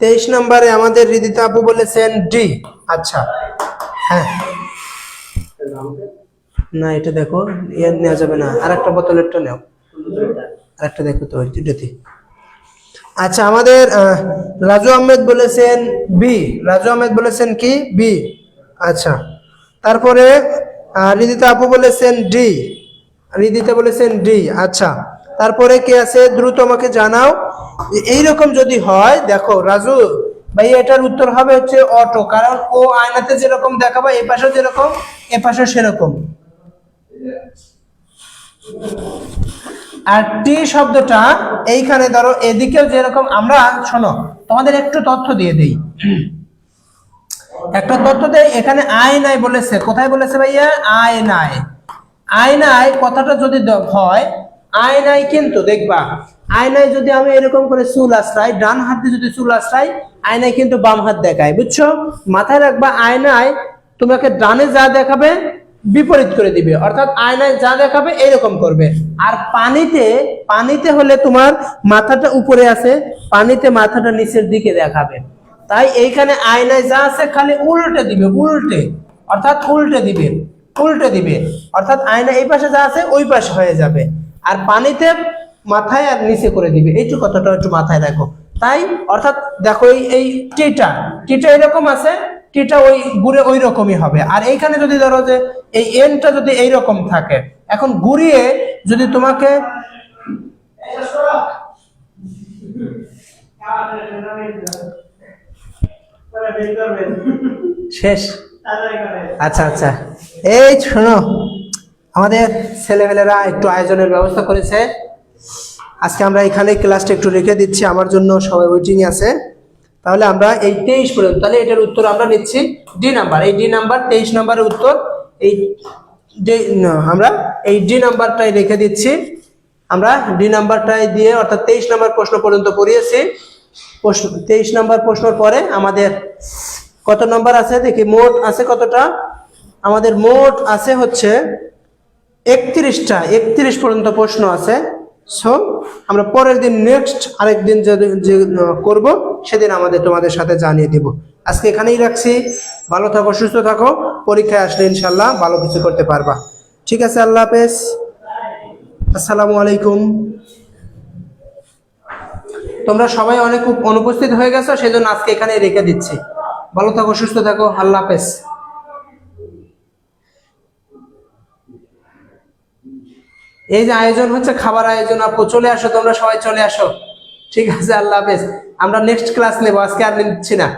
তেইশ নম্বরে আমাদের হৃদিতা আপু বলেছেন ডি। আচ্ছা, হ্যাঁ, না এটা দেখো, নেওয়া যাবে না, আর একটা বোতলেরটা নেও, আরেকটা দেখো তো এটাতে। আচ্ছা, আমাদের রাজু আহমেদ বলেছেন কি? বি। আচ্ছা, তারপরে হৃদিতা আপু বলেছেন ডি। আচ্ছা, তারপরে কে আছে দ্রুত আমাকে জানাও। এইরকম যদি হয়, দেখো রাজু ভাই, এটার উত্তর হবে হচ্ছে অটো, কারণ ও আয়নাতে যেরকম দেখাবো এই পাশেও যেরকম, এ পাশেও সেরকম। আর টি শব্দটা এইখানে ধরো এদিকেও যেরকম আমরা, শোনো তোমাদের একটু তথ্য দিয়ে দেই, একটা তথ্য দেই। এখানে আয় নাই বলেছে, কোথায় বলেছে ভাইয়া? আয় নাই। আয় নাই কথাটা যদি হয়, আয় নাই কিন্তু দেখবা আয় নাই যদি আমি এরকম করে চুল আশ্রাই, ডান হাত দিয়ে যদি চুল আশ্রাই, আয় নাই কিন্তু বাম হাত দেখায়, বুঝছো? মাথায় রাখবা আয় নাই তোমাকে ডানে যা দেখাবে বিপরীত করে দিবে, অর্থাৎ আয়নায় যা দেখাবে এরকম করবে। আর পানিতে, পানিতে হলে তোমার মাথাটা উপরে আছে, পানিতে মাথাটা নিচের দিকে দেখাবে। তাই এইখানে আয়নায় যা আছে খালি উল্টে দিবে, উল্টে, অর্থাৎ উল্টে দিবে, উল্টে দিবে, অর্থাৎ আয়না এই পাশে যা আছে ওই পাশে হয়ে যাবে। আর পানিতে মাথায় আর নিচে করে দিবে, এইটুকু কথাটা একটু মাথায় রাখো। তাই অর্থাৎ দেখো এই টিটা, টিটা এরকম আছে, টিটা ওই ঘুরে ওই রকমই হবে। আর এইখানে যদি ধরো যে এই এনটা যদি এইরকম থাকে, এখন ঘুরিয়ে যদি তোমাকে শেষ, আচ্ছা আচ্ছা, এই শোনো আমাদের ছেলেমেয়েরা একটু আয়োজনের ব্যবস্থা করেছে, আজকে আমরা এখানে ক্লাসটা একটু রেখে দিচ্ছি, আমার জন্য সবাই ওয়েটিং আছে। তাহলে আমরা এই 23 পর্যন্ত, তাহলে এটার উত্তর আমরা নিচ্ছি ডি নাম্বার, এই ডি নাম্বার 23 নাম্বারের উত্তর এই আমরা এই ডি নাম্বারটাই রেখে দিচ্ছি। আমরা ডি নাম্বারটাই দিয়ে অর্থাৎ 23 নাম্বার প্রশ্ন পর্যন্ত পড়িয়েছি। 23 নাম্বার প্রশ্নের পরে আমাদের কত নাম্বার আছে দেখি, মোট আছে কতটা, আমাদের মোট আছে হচ্ছে 31টা, 31 পর্যন্ত প্রশ্ন আছে। সো আমরা পরের দিন নেক্সট আরেকদিন যে করব সেদিন আমাদের তোমাদের সাথে জানিয়ে দিব। আজকে এখানেই রাখছি, ভালো থাকো, সুস্থ থাকো, পরীক্ষায় আসলে ইনশাল্লাহ ভালো কিছু করতে পারবা। ঠিক আছে, আল্লাহ হাফেজ, আসসালামু আলাইকুম। তোমরা সবাই অনেক অনুপস্থিত হয়ে গেছো, সেজন্য আজকে এখানে রেখে দিচ্ছি। ভালো থাকো, সুস্থ থাকো, আল্লাহ হাফেজ। এই যে আয়োজন হচ্ছে খাবার আয়োজন, আপু চলে আসো, তোমরা সবাই চলে আসো। ঠিক আছে, আল্লাহ হাফেজ। আমরা নেক্সট ক্লাস নেবো, আজকে আর নিচ্ছি না।